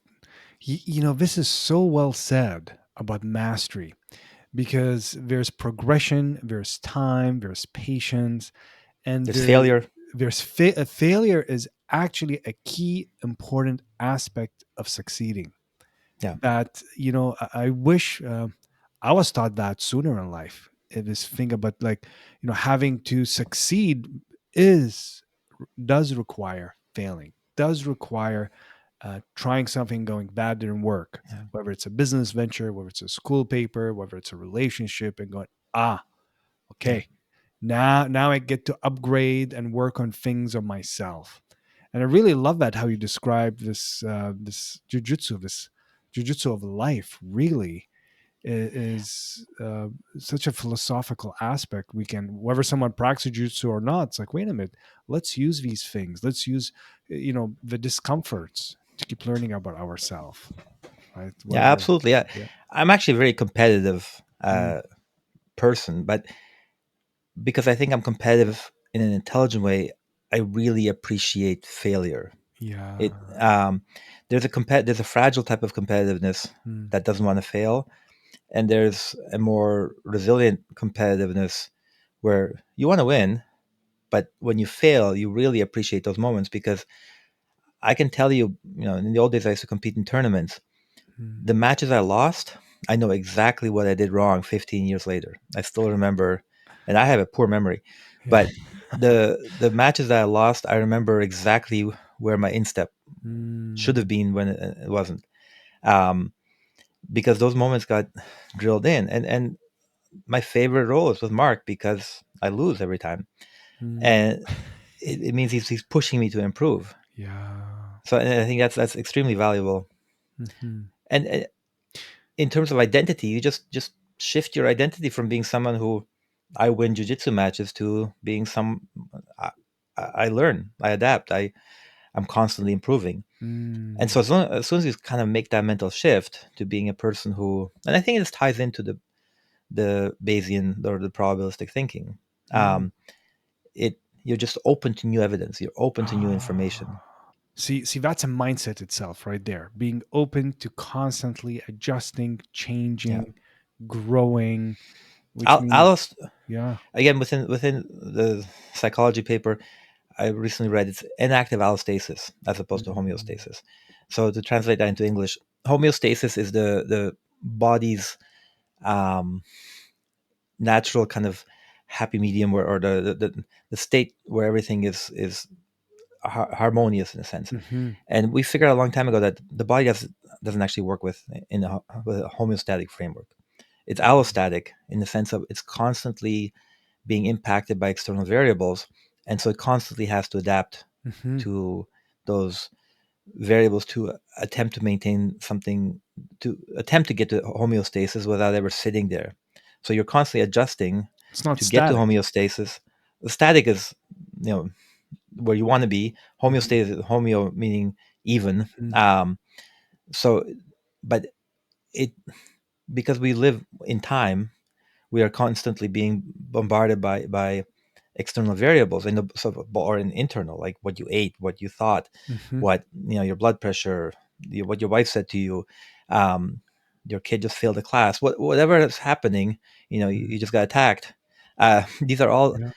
This is so well said about mastery because there's progression, there's time, there's patience, and There's failure. failure is actually a key important aspect of succeeding. Yeah, That I wish I was taught that sooner in life. This thing about like having to succeed is does require failing, does require trying something, going bad didn't work, yeah, whether it's a business venture, whether it's a school paper, whether it's a relationship, and going, yeah, okay, now I get to upgrade and work on things on myself. And I really love that how you describe this jujitsu of life. Really is such a philosophical aspect. We can, whether someone practices jujitsu or not, it's like, wait a minute, let's use these things. Let's use the discomforts to keep learning about ourselves. Right? yeah, Whether absolutely. Yeah, yeah. I'm actually a very competitive Mm, person, but because I think I'm competitive in an intelligent way, I really appreciate failure. It yeah. there's a fragile type of competitiveness Mm, that doesn't want to fail, and there's a more resilient competitiveness where you want to win, but when you fail, you really appreciate those moments, because I can tell you, in the old days I used to compete in tournaments. mm, The matches I lost, I know exactly what I did wrong 15 years later. I still remember, and I have a poor memory, yeah. but the matches that I lost, I remember exactly where my instep should Mm, have been when it wasn't. Um, because those moments got drilled in. And my favorite role is with Mark because I lose every time. mm, And it means he's pushing me to improve. yeah. So, and I think that's extremely valuable. Hmm. And in terms of identity, you just shift your identity from being someone who I win jujitsu matches to being I, I learn, I adapt, I'm constantly improving. And so as soon as you kind of make that mental shift to being a person who, and I think this ties into the Bayesian or the probabilistic thinking, Yeah. it you're just open to new evidence. You're open to new information. Ah. See, that's a mindset itself right there. Being open to constantly adjusting, Yeah. changing, growing, which means, Alice, yeah. again, within the psychology paper I recently read, it's inactive allostasis as opposed to Mm, homeostasis. So to translate that into English, homeostasis is the body's um, natural kind of happy medium, or the state where everything is harmonious in a sense. mhm, And we figured out a long time ago that the body doesn't actually work with a homeostatic framework. It's allostatic in the sense of it's constantly being impacted by external variables, and so it constantly has to adapt mhm. to those variables to attempt to maintain something, to attempt to get to homeostasis without ever sitting there. So you're constantly adjusting It's not to get to static. homeostasis. The static is, you know, where you want to be. Mhm, Homeostasis, homeo meaning even. mhm, So, but it, because we live in time, we are constantly being bombarded by external variables, and or in internal, like what you ate, what you thought, mhm, what your blood pressure, what your wife said to you, um, your kid just failed a class, whatever is happening, you mhm. just got attacked. These are all Yeah.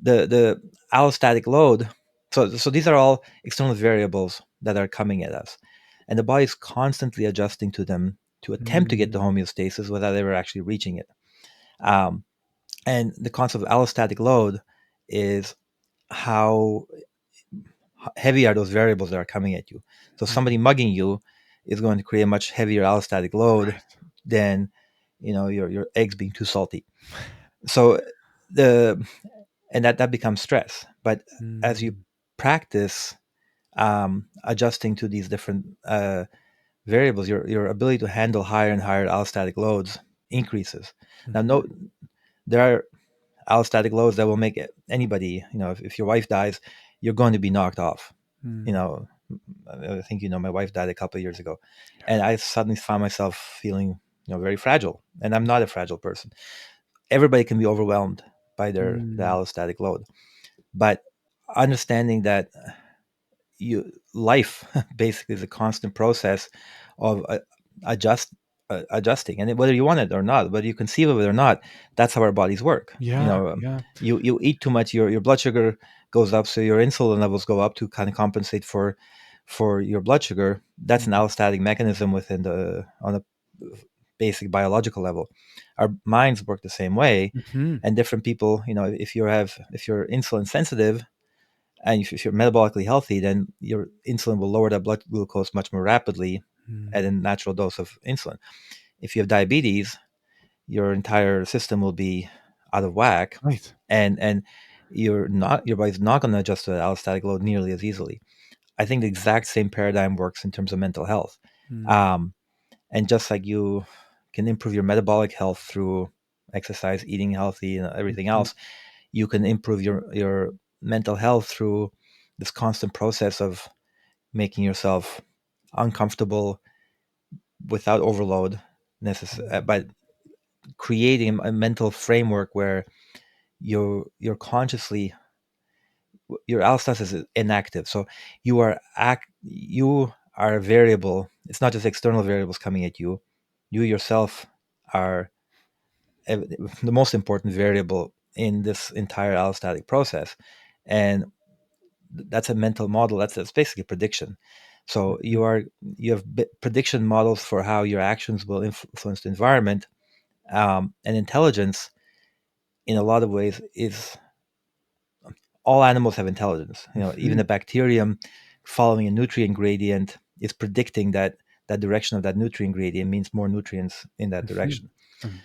the allostatic load. So these are all external variables that are coming at us, and the body is constantly adjusting to them to attempt to get to Mm, homeostasis without ever actually reaching it. Um, and the concept of allostatic load is how heavy are those variables that are coming at you. So mm, somebody mugging you is going to create a much heavier allostatic load right. than your eggs being too salty. So the and that becomes stress. But as you Mm, practice adjusting to these different variables, your ability to handle higher and higher allostatic loads increases. Now, mhm, no, there are allostatic loads that will make anybody, if your wife dies, you're going to be knocked off. You mm. know, I think my wife died a couple of years ago, and I suddenly found myself feeling very fragile, and I'm not a fragile person. Everybody can be overwhelmed by the Mm, allostatic load, but understanding that life basically is a constant process of adjust adjusting, and whether you want it or not, whether you conceive of it or not, that's how our bodies work. yeah, yeah. You eat too much, your blood sugar goes up, so your insulin levels go up to kind of compensate for your blood sugar. That's an Mhm, allostatic mechanism within the on a basic biological level. Our minds work the same way, mhm, and different people, if you're insulin sensitive, and if you're metabolically healthy, then your insulin will lower that blood glucose much more rapidly at a mm. natural dose of insulin. If you have diabetes, your entire system will be out of whack, Right. and your body's not going to adjust to the allostatic load nearly as easily. I think the exact same paradigm works in terms of mental health. Mm, Um, and just like you can improve your metabolic health through exercise, eating healthy, and everything mhm, else, you can improve your mental health through this constant process of making yourself uncomfortable without overload, mm. but creating a mental framework where you're consciously, your allostasis is inactive. So you are a variable. It's not just external variables coming at you. You yourself are the most important variable in this entire allostatic process, and that's a mental model. That's basically prediction. So Mhm, you have prediction models for how your actions will influence the environment, and intelligence. In a lot of ways, is all animals have intelligence. Even mhm, a bacterium following a nutrient gradient is predicting that that direction of that nutrient gradient means more nutrients in that mhm. direction. Um,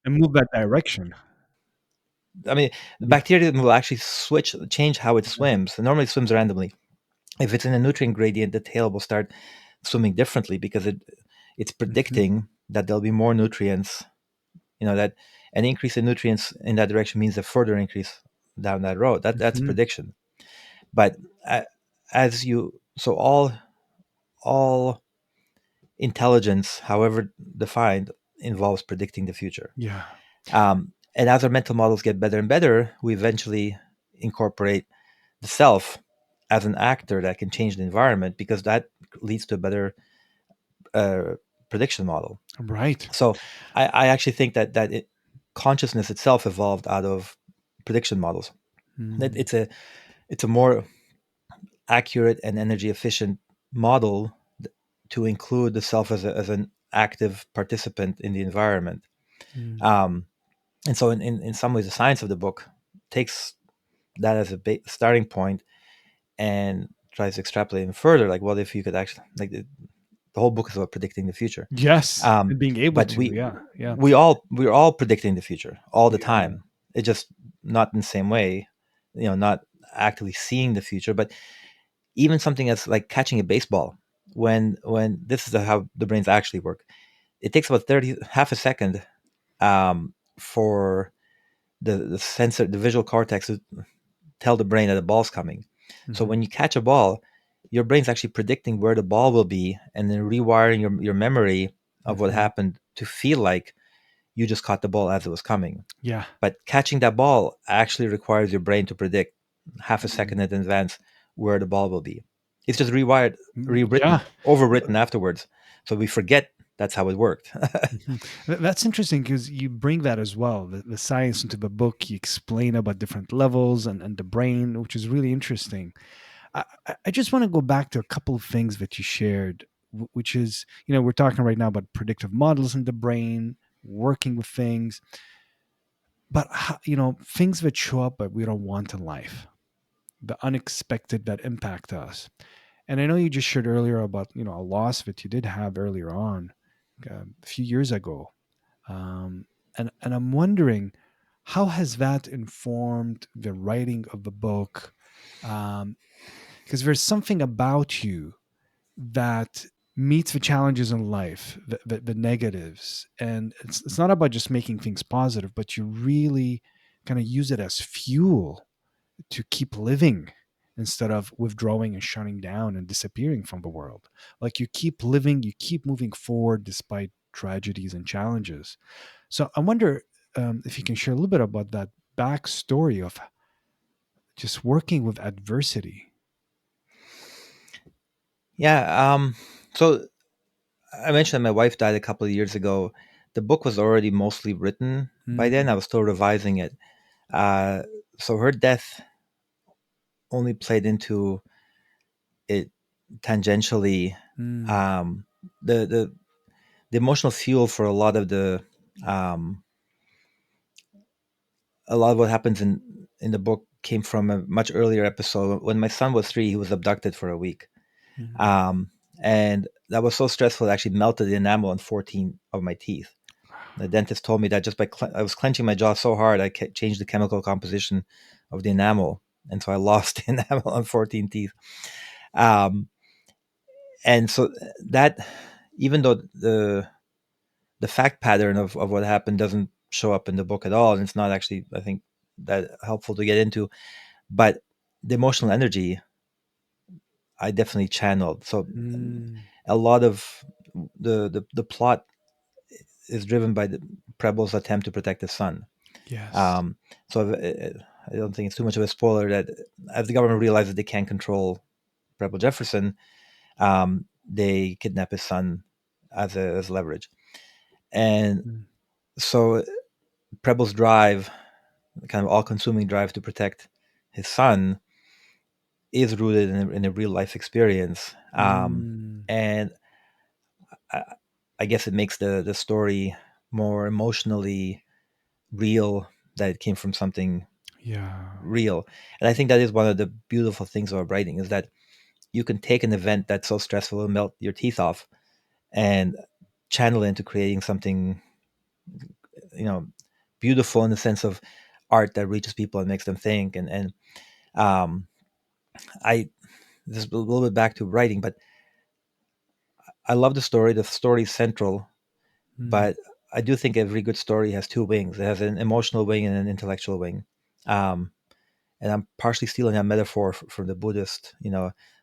and move that direction. I mean, the Yeah, bacterium will actually change how it yeah. swims. It normally swims randomly. If it's in a nutrient gradient, the tail will start swimming differently because it's Mhm, predicting that there'll be more nutrients. That, An increase in nutrients in that direction means a further increase down that road. That's Mhm. prediction. But as you so all intelligence, however defined, involves predicting the future. Yeah. And as our mental models get better and better, we eventually incorporate the self as an actor that can change the environment, because that leads to a better uh, prediction model. Right. So I actually think that consciousness itself evolved out of prediction models. That Mm. it's a more accurate and energy efficient model to include the self as an active participant in the environment. Mm. Um, and so in some ways, the science of the book takes that as a starting point and tries to extrapolate even further. Like, what if you could actually, like, the whole book is about predicting the future. Yes. And being able But to. Yeah. Yeah. we're all predicting the future all the Yeah. time. It just not in the same way, not actively seeing the future. But even something that's like catching a baseball, when this is how the brains actually work. It takes about 30 half a second for the visual cortex to tell the brain that a ball's coming. So Mhm. when you catch a ball, your brain's actually predicting where the ball will be, and then rewiring your memory of what Mhm. happened to feel like you just caught the ball as it was coming. Yeah. But catching that ball actually requires your brain to predict half a second Mm. in advance where the ball will be. It's just rewired, Yeah. rewritten, overwritten afterwards. So we forget that's how it worked. Mhm. That's interesting because you bring that as well, the science into the book. You explain about different levels and the brain, which is really interesting. I just want to go back to a couple of things that you shared, which is, we're talking right now about predictive models in the brain, working with things, but, things that show up that we don't want in life, the unexpected that impact us. And I know you just shared earlier about, a loss that you did have earlier on, a few years ago. And I'm wondering, how has that informed the writing of the book? Because there's something about you that meets the challenges in life, the negatives, and it's not about just making things positive, but you really kind of use it as fuel to keep living instead of withdrawing and shutting down and disappearing from the world. Like, you keep living, you keep moving forward despite tragedies and challenges. So I wonder, if you can share a little bit about that backstory of just working with adversity. Yeah. So I mentioned that my wife died a couple of years ago. The book was already mostly written by then. I Mm, was still revising it. Uh, so her death only played into it tangentially. mm, Um, the the emotional fuel for um, a lot of what happens in the book came from a much earlier episode. When my son was 3, he was abducted for a week. mm. Um, and that was so stressful, it actually melted the enamel on 14 of my teeth. The dentist told me that just by I was clenching my jaw so hard, I changed the chemical composition of the enamel, and so I lost the enamel on 14 teeth. Um, and so that, even though the fact pattern of what happened doesn't show up in the book at all, and it's not actually, I think, that helpful to get into, but the emotional energy I definitely channeled. So Mm. a lot of the plot is driven by the Preble's attempt to protect his son. Yes. Um, so I don't think it's too much of a spoiler that as the government realizes they can't control Preble Jefferson, they kidnap his son as leverage. And Mm. so Preble's drive, kind of all-consuming drive to protect his son, is rooted in a real life experience. Mm. And I, I guess it makes the story more emotionally real, that it came from something Yeah. real. And I think that is one of the beautiful things about writing, is that you can take an event that's so stressful and melt your teeth off and channel it into creating something, you know, beautiful in the sense of art that reaches people and makes them think. And um, I this is a little bit back to writing, but I love the story. The story is central, Mm. but I do think every good story has two wings. It has an emotional wing and an intellectual wing. Um, and I'm partially stealing that metaphor from the Buddhist,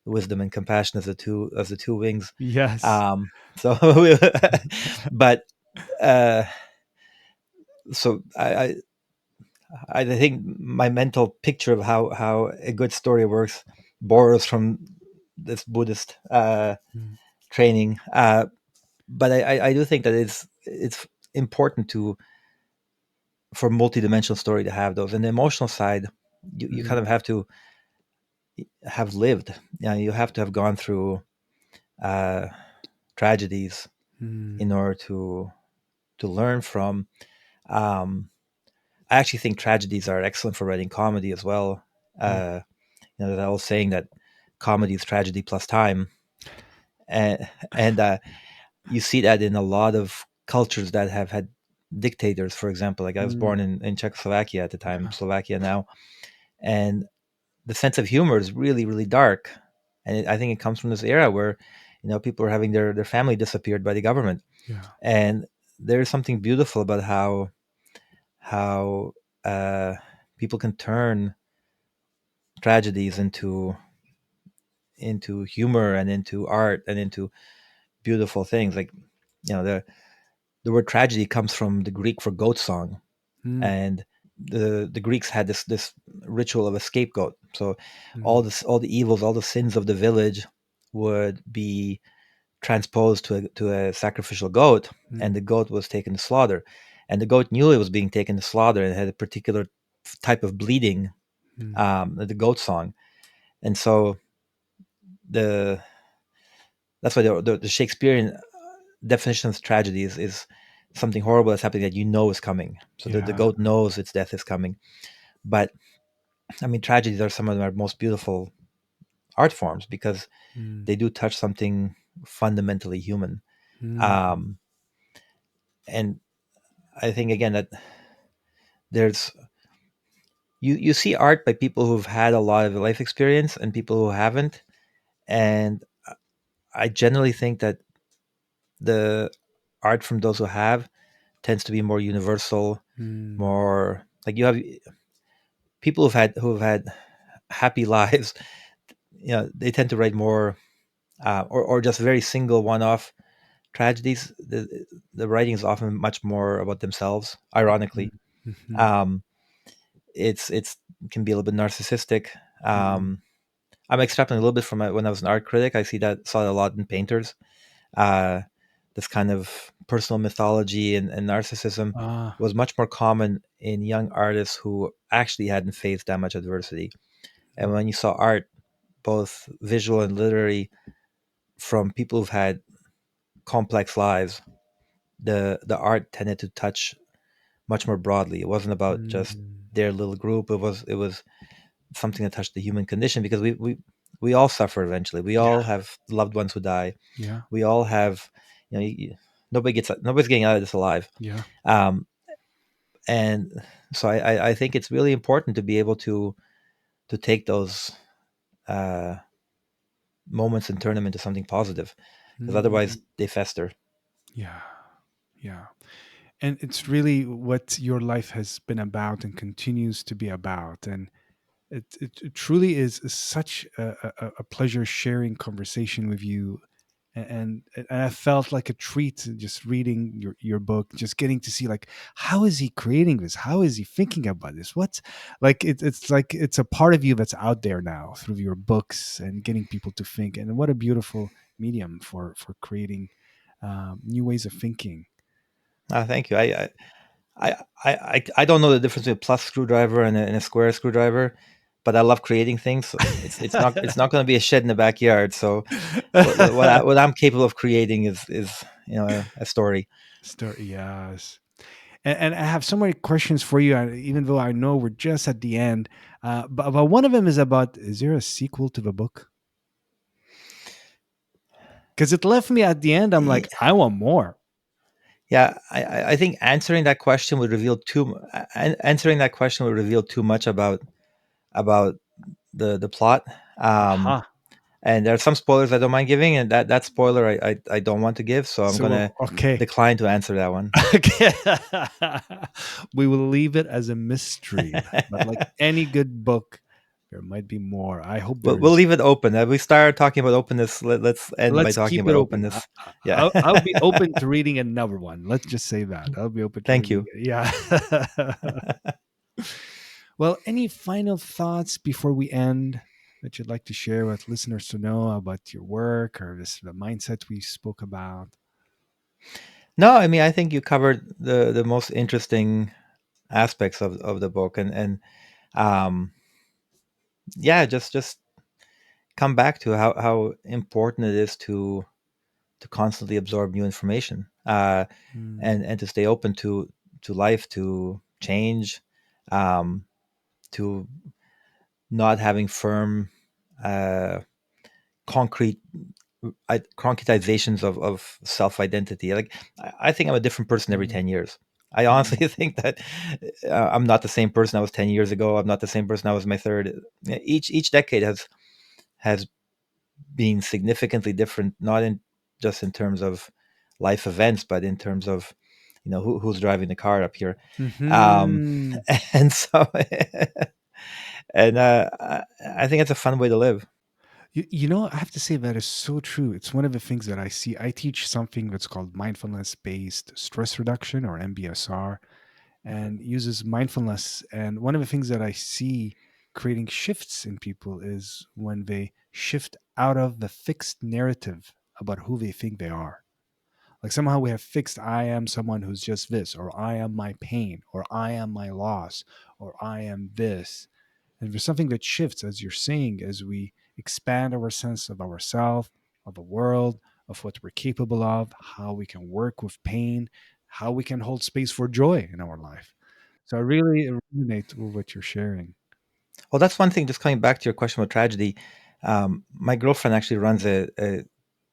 wisdom and compassion as the two wings. Yes. So, but uh, so I think my mental picture of how a good story works borrows from this Buddhist Mm, training. But I do think that it's important for multidimensional story to have those. And the emotional side, you kind mm, of have to have lived. You have to have gone through uh, tragedies mm, in order to learn from. Um, I actually think tragedies are excellent for writing comedy as well. mm, Uh, that old saying that comedy is tragedy plus time, and you see that in a lot of cultures that have had dictators. For example, like I was mm. born in Czechoslovakia at the time, Yeah. Slovakia now, and the sense of humor is really really dark, and I think it comes from this era where people are having their family disappeared by the government, Yeah. and there's something beautiful about how uh, people can turn tragedies into humor and into art and into beautiful things. Like the word tragedy comes from the Greek for goat song, Mm, and the Greeks had this ritual of a scapegoat. So mm, all the evils, all the sins of the village would be transposed to a sacrificial goat, and mm, the goat was taken to slaughter, and the goat knew it was being taken to slaughter and had a particular type of bleeding, mm. the goat song, and so the that's why the Shakespearean definition of tragedy is something horrible that's happening that is coming. So the Yeah. goat knows its death is coming. But I mean, tragedies are some of our most beautiful art forms because Mm, they do touch something fundamentally human. mm, Um, and I think again that there's you see art by people who've had a lot of life experience and people who haven't, and I generally think that the art from those who have tends to be more universal, mm. more like you have people who've had happy lives. They tend to write more, or just very single one-off tragedies. The writing is often much more about themselves. Mm, Ironically, mhm, um, it's can be a little bit narcissistic. mm. Um, I'm extrapolating a little bit from when I was an art critic. I saw it a lot in painters. Uh, this kind of personal mythology and narcissism Ah, was much more common in young artists who actually hadn't faced that much adversity. And mm, when you saw art, both visual and literary, from people who've had complex lives, the art tended to touch much more broadly. It wasn't about just mm. their little group. It was something that touched the human condition because we all suffer eventually. We Yeah. all have loved ones who die. Yeah. We all have, nobody's getting out of this alive. Yeah. Um, and so I think it's really important to be able to take those uh, moments and turn them into something positive, because Mm. otherwise they fester. Yeah. Yeah. And it's really what your life has been about and continues to be about. And it truly is such a pleasure sharing conversation with you. And I felt like a treat just reading your book, just getting to see like how is he creating this? How is he thinking about this? What's like it's like it's a part of you that's out there now through your books and getting people to think. And what a beautiful medium for creating new ways of thinking. Thank you. I don't know the difference between a plus screwdriver and a square screwdriver, but I love creating things. So it's not going to be a shed in the backyard. So what I'm capable of creating is a story. Story, yes. And I have so many questions for you, even though I know we're just at the end. But one of them is about: is there a sequel to the book? Because it left me at the end. I'm like, I want more. Yeah, I think answering that question would reveal too much about the plot. Um, Aha. And there are some spoilers I don't mind giving, and that spoiler I don't want to give, so I'm So gonna okay. decline to answer that one. Okay. We will leave it as a mystery. But like any good book, there might be more. I hope there We'll is. leave it open. We start talking about openness. Let's end by Let's talking keep about it open. openness. Yeah. I'll be open to reading another one. Let's just say that. I'll be open to Thank reading you. it. Yeah. Well, any final thoughts before we end that you'd like to share with listeners to know about your work or the mindset we spoke about? No, I mean I think you covered the most interesting aspects of the book, and um, yeah, just come back to how important it is to constantly absorb new information, Mm, and to stay open to life, to change, um, to not having firm, uh, concrete concretizations of self identity. Like I think I'm a different person every mm, 10 years. I mm, honestly think that I'm not the same person I was 10 years ago. I'm not the same person I was in my third. Each decade has been significantly different, not in just in terms of life events, but in terms of who's driving the car up here. Um, mhm. and so and I think it's a fun way to live. I have to say that is so true. It's one of the things that I see. I teach something that's called mindfulness based stress reduction or MBSR and uses mindfulness. And one of the things that I see creating shifts in people is when they shift out of the fixed narrative about who they think they are. Like somehow we have fixed, I am someone who's just this, or I am my pain, or I am my loss, or I am this. And there's something that shifts, as you're saying, as we expand our sense of ourselves, of the world, of what we're capable of, how we can work with pain, how we can hold space for joy in our life. So I really resonate with what you're sharing. Well, that's one thing. Just coming back to your question about tragedy, my girlfriend actually runs a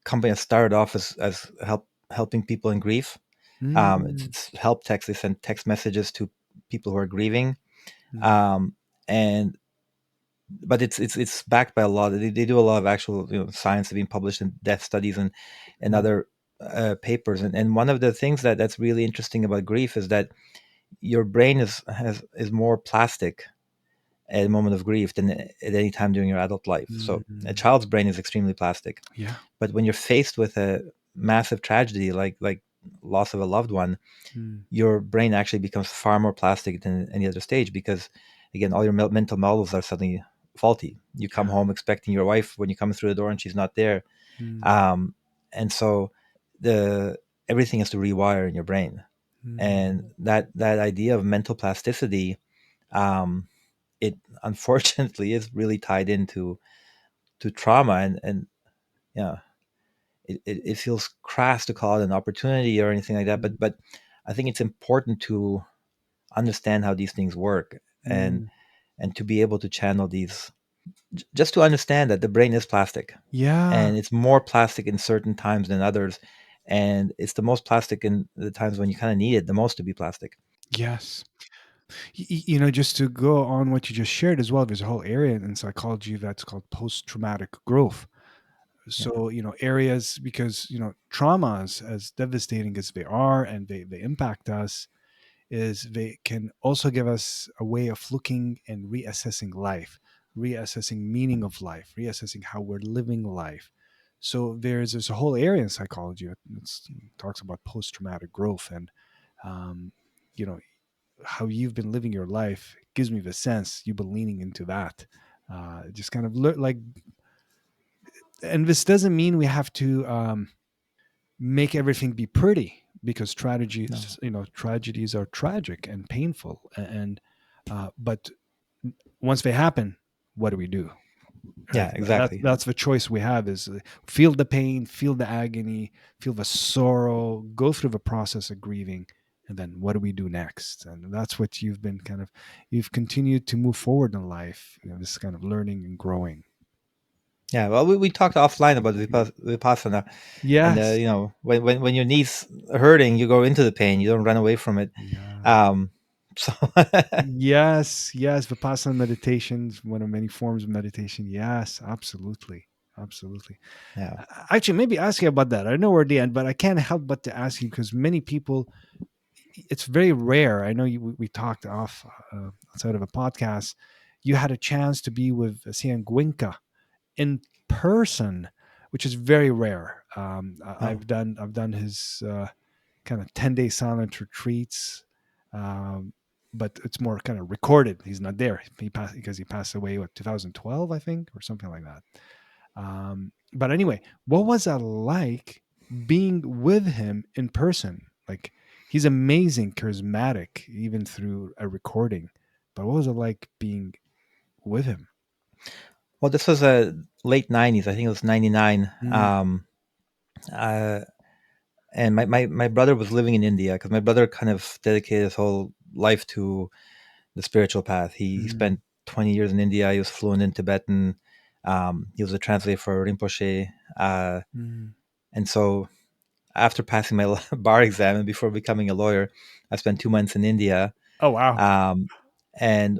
company that started off as helping people in grief. Mm, It's help text. They send text messages to people who are grieving, mm, um, and but it's backed by a lot. They do a lot of actual science being published in death studies and mm, other papers. And one of the things that's really interesting about grief is that your brain is more plastic at a moment of grief than at any time during your adult life. So a mm. child's brain is extremely plastic, Yeah. but when you're faced with a massive tragedy like loss of a loved one, Mm, your brain actually becomes far more plastic than any other stage because again all your mental models are suddenly faulty. You come yeah. home expecting your wife when you come through the door and she's not there, Mm, um, and so the everything has to rewire in your brain, and mm, that idea of mental plasticity, um, it unfortunately is really tied into to trauma, and yeah, it feels crass to call it an opportunity or anything like that, mm, but I think it's important to understand how these things work, and mm. to be able to channel these, just to understand that the brain is plastic, Yeah. and it's more plastic in certain times than others, and it's the most plastic in the times when you kind of need it the most to be plastic. Yes. Just to go on what you just shared as well, there's a whole area in psychology that's called post-traumatic growth. Yeah, So, areas because, traumas, as devastating as they are and they impact us, is they can also give us a way of looking and reassessing life, reassessing meaning of life, reassessing how we're living life. So there's a whole area in psychology that talks about post-traumatic growth and um, you know how you've been living your life gives me the sense you've been leaning into that. Just kind of like, and this doesn't mean we have to make everything be pretty because no, tragedies are tragic and painful, and but once they happen, what do we do? yeah, Right? exactly. That's the choice we have: is feel the pain, feel the agony, feel the sorrow, go through the process of grieving, and then what do we do next? And that's what you've continued to move forward in life. This kind of learning and growing. Yeah, well, we talked offline about vipassana, and Yes. when your knees hurting, you go into the pain. You don't run away from it. Yeah. Um, so Yes, yes. Vipassana meditation is one of many forms of meditation. Yes, absolutely. Absolutely. Yeah. Actually, maybe ask you about that. I know we're at the end, but I can't help but to ask you because many people, it's very rare. I know we talked off outside of a podcast. You had a chance to be with Sian Gwinka in person, which is very rare. Oh. I've done his kind of 10-day silent retreats, um, but it's more kind of recorded. He's not there. He passed because he passed away, what, 2012, I think, or something like that. But anyway, what was that like being with him in person? Like, he's amazing, charismatic, even through a recording. But what was it like being with him? Well, this was a late '90s. I think it was '99. Mm, Uh, and my brother was living in India because my brother kind of dedicated his whole life to the spiritual path. He mm, spent 20 years in India. He was fluent in Tibetan. He was a translator for Rinpoche. mm. And so after passing my bar exam and before becoming a lawyer, I spent 2 months in India. Oh, wow. And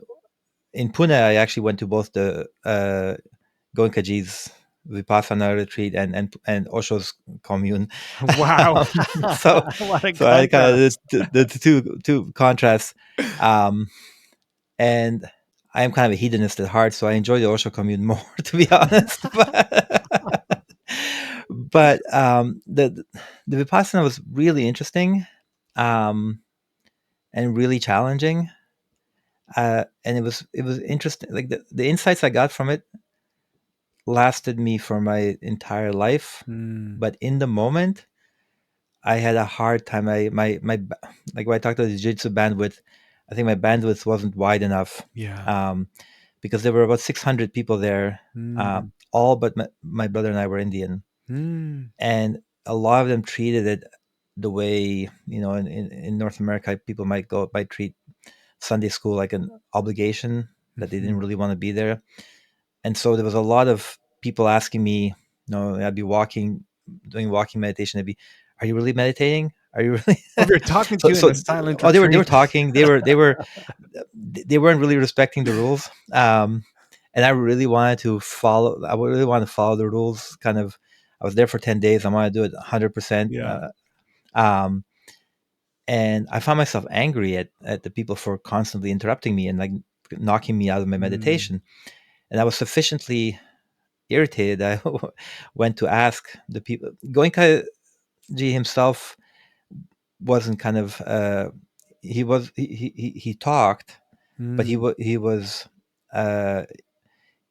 in Pune, I actually went to both the Goenkaji's Vipassana retreat and Osho's commune. Wow. Um, so What a so I kind of contrast. the two contrasts. Um, and I am kind of a hedonist at heart, so I enjoy the Osho commune more, to be honest. But the Vipassana was really interesting, um, and really challenging. And it was interesting. Like the insights I got from it lasted me for my entire life. Mm, But in the moment, I had a hard time. Like when I talked about the jiu-jitsu bandwidth, I think my bandwidth wasn't wide enough, yeah. um, because there were about 600 people there, Mm, all but my brother and I were Indian, mm, and a lot of them treated it the way, in North America people might treat Sunday school like an obligation, that they didn't mhm. really want to be there. And so there was a lot of people asking me, I'd be doing walking meditation. They'd be, "Are you really meditating? Are you really?" Oh, they're talking to so you in so a silent oh, they were retreat. talking. They weren't really respecting the rules. And I really wanted to follow. I really wanted to follow the rules. Kind of, I was there for 10 days. I wanted to do it 100%. Yeah. Um, and I found myself angry at the people for constantly interrupting me and like knocking me out of my Mm, meditation. And I was sufficiently irritated. I went to ask the people. Goenka Ji himself wasn't kind of. He talked, but mm. he was. Uh,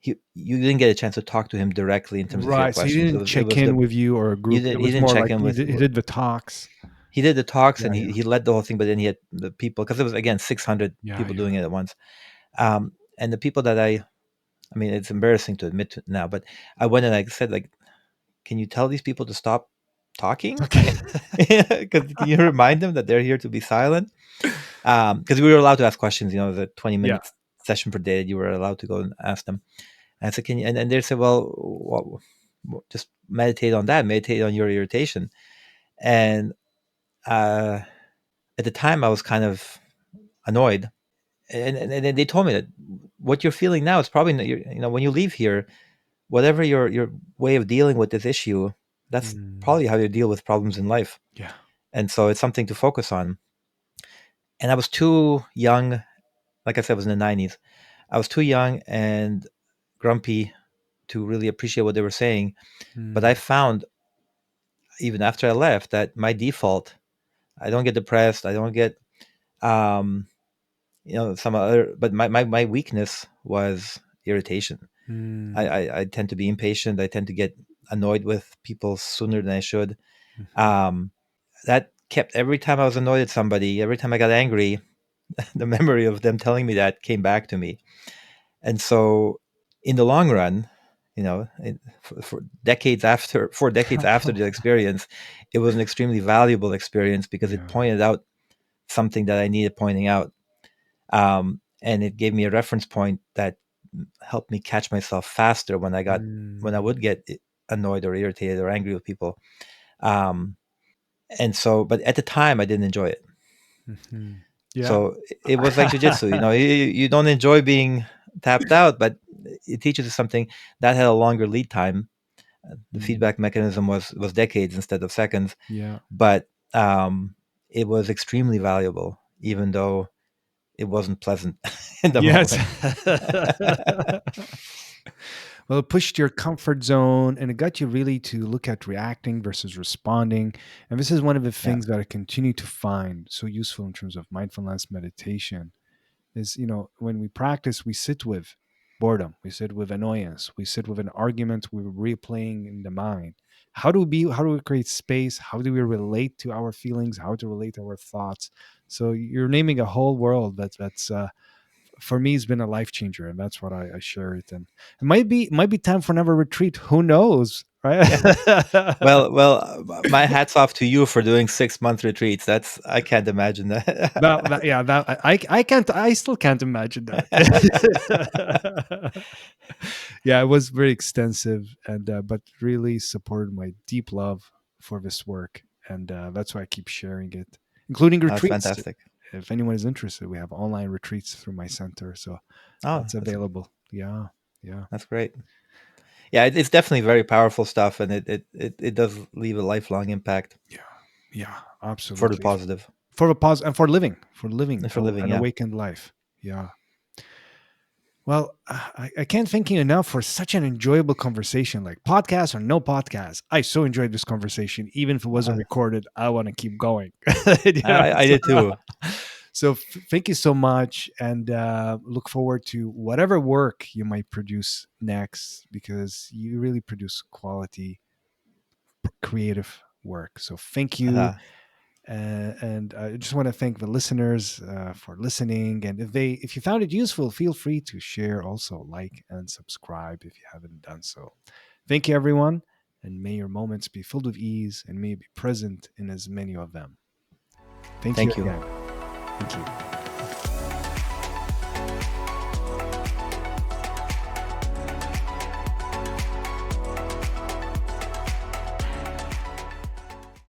you didn't get a chance to talk to him directly in terms of your Right. So he questions. didn't It check was in the with you or a you group. It didn't he was didn't more check like in with. he did the talks. He did the talks Yeah, and yeah, he led the whole thing, but then he had the people because it was again 600 yeah, people yeah. doing it at once. And the people that I mean, it's embarrassing to admit to now, but I went and I said, like, can you tell these people to stop talking? Okay. Because can you remind them that they're here to be silent? Because we were allowed to ask questions, the 20 Yeah. minutes session per day, you were allowed to go and ask them. And I said, can you, and they said, well, just meditate on that, meditate on your irritation. And uh, at the time, I was kind of annoyed. And they told me that what you're feeling now is probably, when you leave here, whatever your way of dealing with this issue, that's Mm, probably how you deal with problems in life. yeah. And so it's something to focus on. And I was too young. Like I said, I was in the '90s. I was too young and grumpy to really appreciate what they were saying. But I Mm, found, even after I left, that my default, I don't get depressed. I don't get, um, some other, but my weakness was irritation. I, mm, I, I tend to be impatient. I tend to get annoyed with people sooner than I should. mhm, Um, that kept, every time I was annoyed at somebody, every time I got angry, the memory of them telling me that came back to me. And so, in the long run, for decades after, 4 decades after the experience, it was an extremely valuable experience because it yeah. pointed out something that I needed pointing out, and it gave me a reference point that helped me catch myself faster when I Mm, would get annoyed or irritated or angry with people. Um, and so, but at the time, I didn't enjoy it. mhm. Yeah. So it was like jujitsu. You don't enjoy being tapped out, but it teaches you something that had a longer lead time. The feedback mechanism was decades instead of seconds, Yeah. but it was extremely valuable, even though it wasn't pleasant in the Yes. moment. Well, it pushed your comfort zone and it got you really to look at reacting versus responding. And this is one of the Yeah. things that I continue to find so useful in terms of mindfulness meditation is, when we practice, we sit with boredom, we sit with annoyance, we sit with an argument we're replaying in the mind. How do we create space? How do we relate to our feelings? How to relate to our thoughts? So you're naming a whole world that's for me has been a life changer, and that's what I share it. And it might be time for another retreat. Who knows, right? Yeah. Well, my hats off to you for doing 6-month retreats. I can't imagine that. Yeah, that I can't. I still can't imagine that. Yeah, it was very extensive, and but really supported my deep love for this work, and that's why I keep sharing it, including That's retreats. fantastic. If anyone is interested, we have online retreats through my center, so Oh, that's available. Yeah, yeah, that's great. Yeah, it's definitely very powerful stuff, and it does leave a lifelong impact yeah, yeah, for the absolutely. positive For a pause and for living and for living. an Yeah. awakened life. Yeah. Well, I can't thank you enough for such an enjoyable conversation, like podcast or no podcast. I so enjoyed this conversation. Even if it wasn't Uh, recorded, I want to keep going. I did too. So thank you so much, and look forward to whatever work you might produce next, because you really produce quality, creative work. So thank you. Uh, And I just want to thank the listeners for listening. And if you found it useful, feel free to share, also like and subscribe if you haven't done so. Thank you, everyone, and may your moments be filled with ease and may you be present in as many of them. Thank you Thank you. again. Thank you.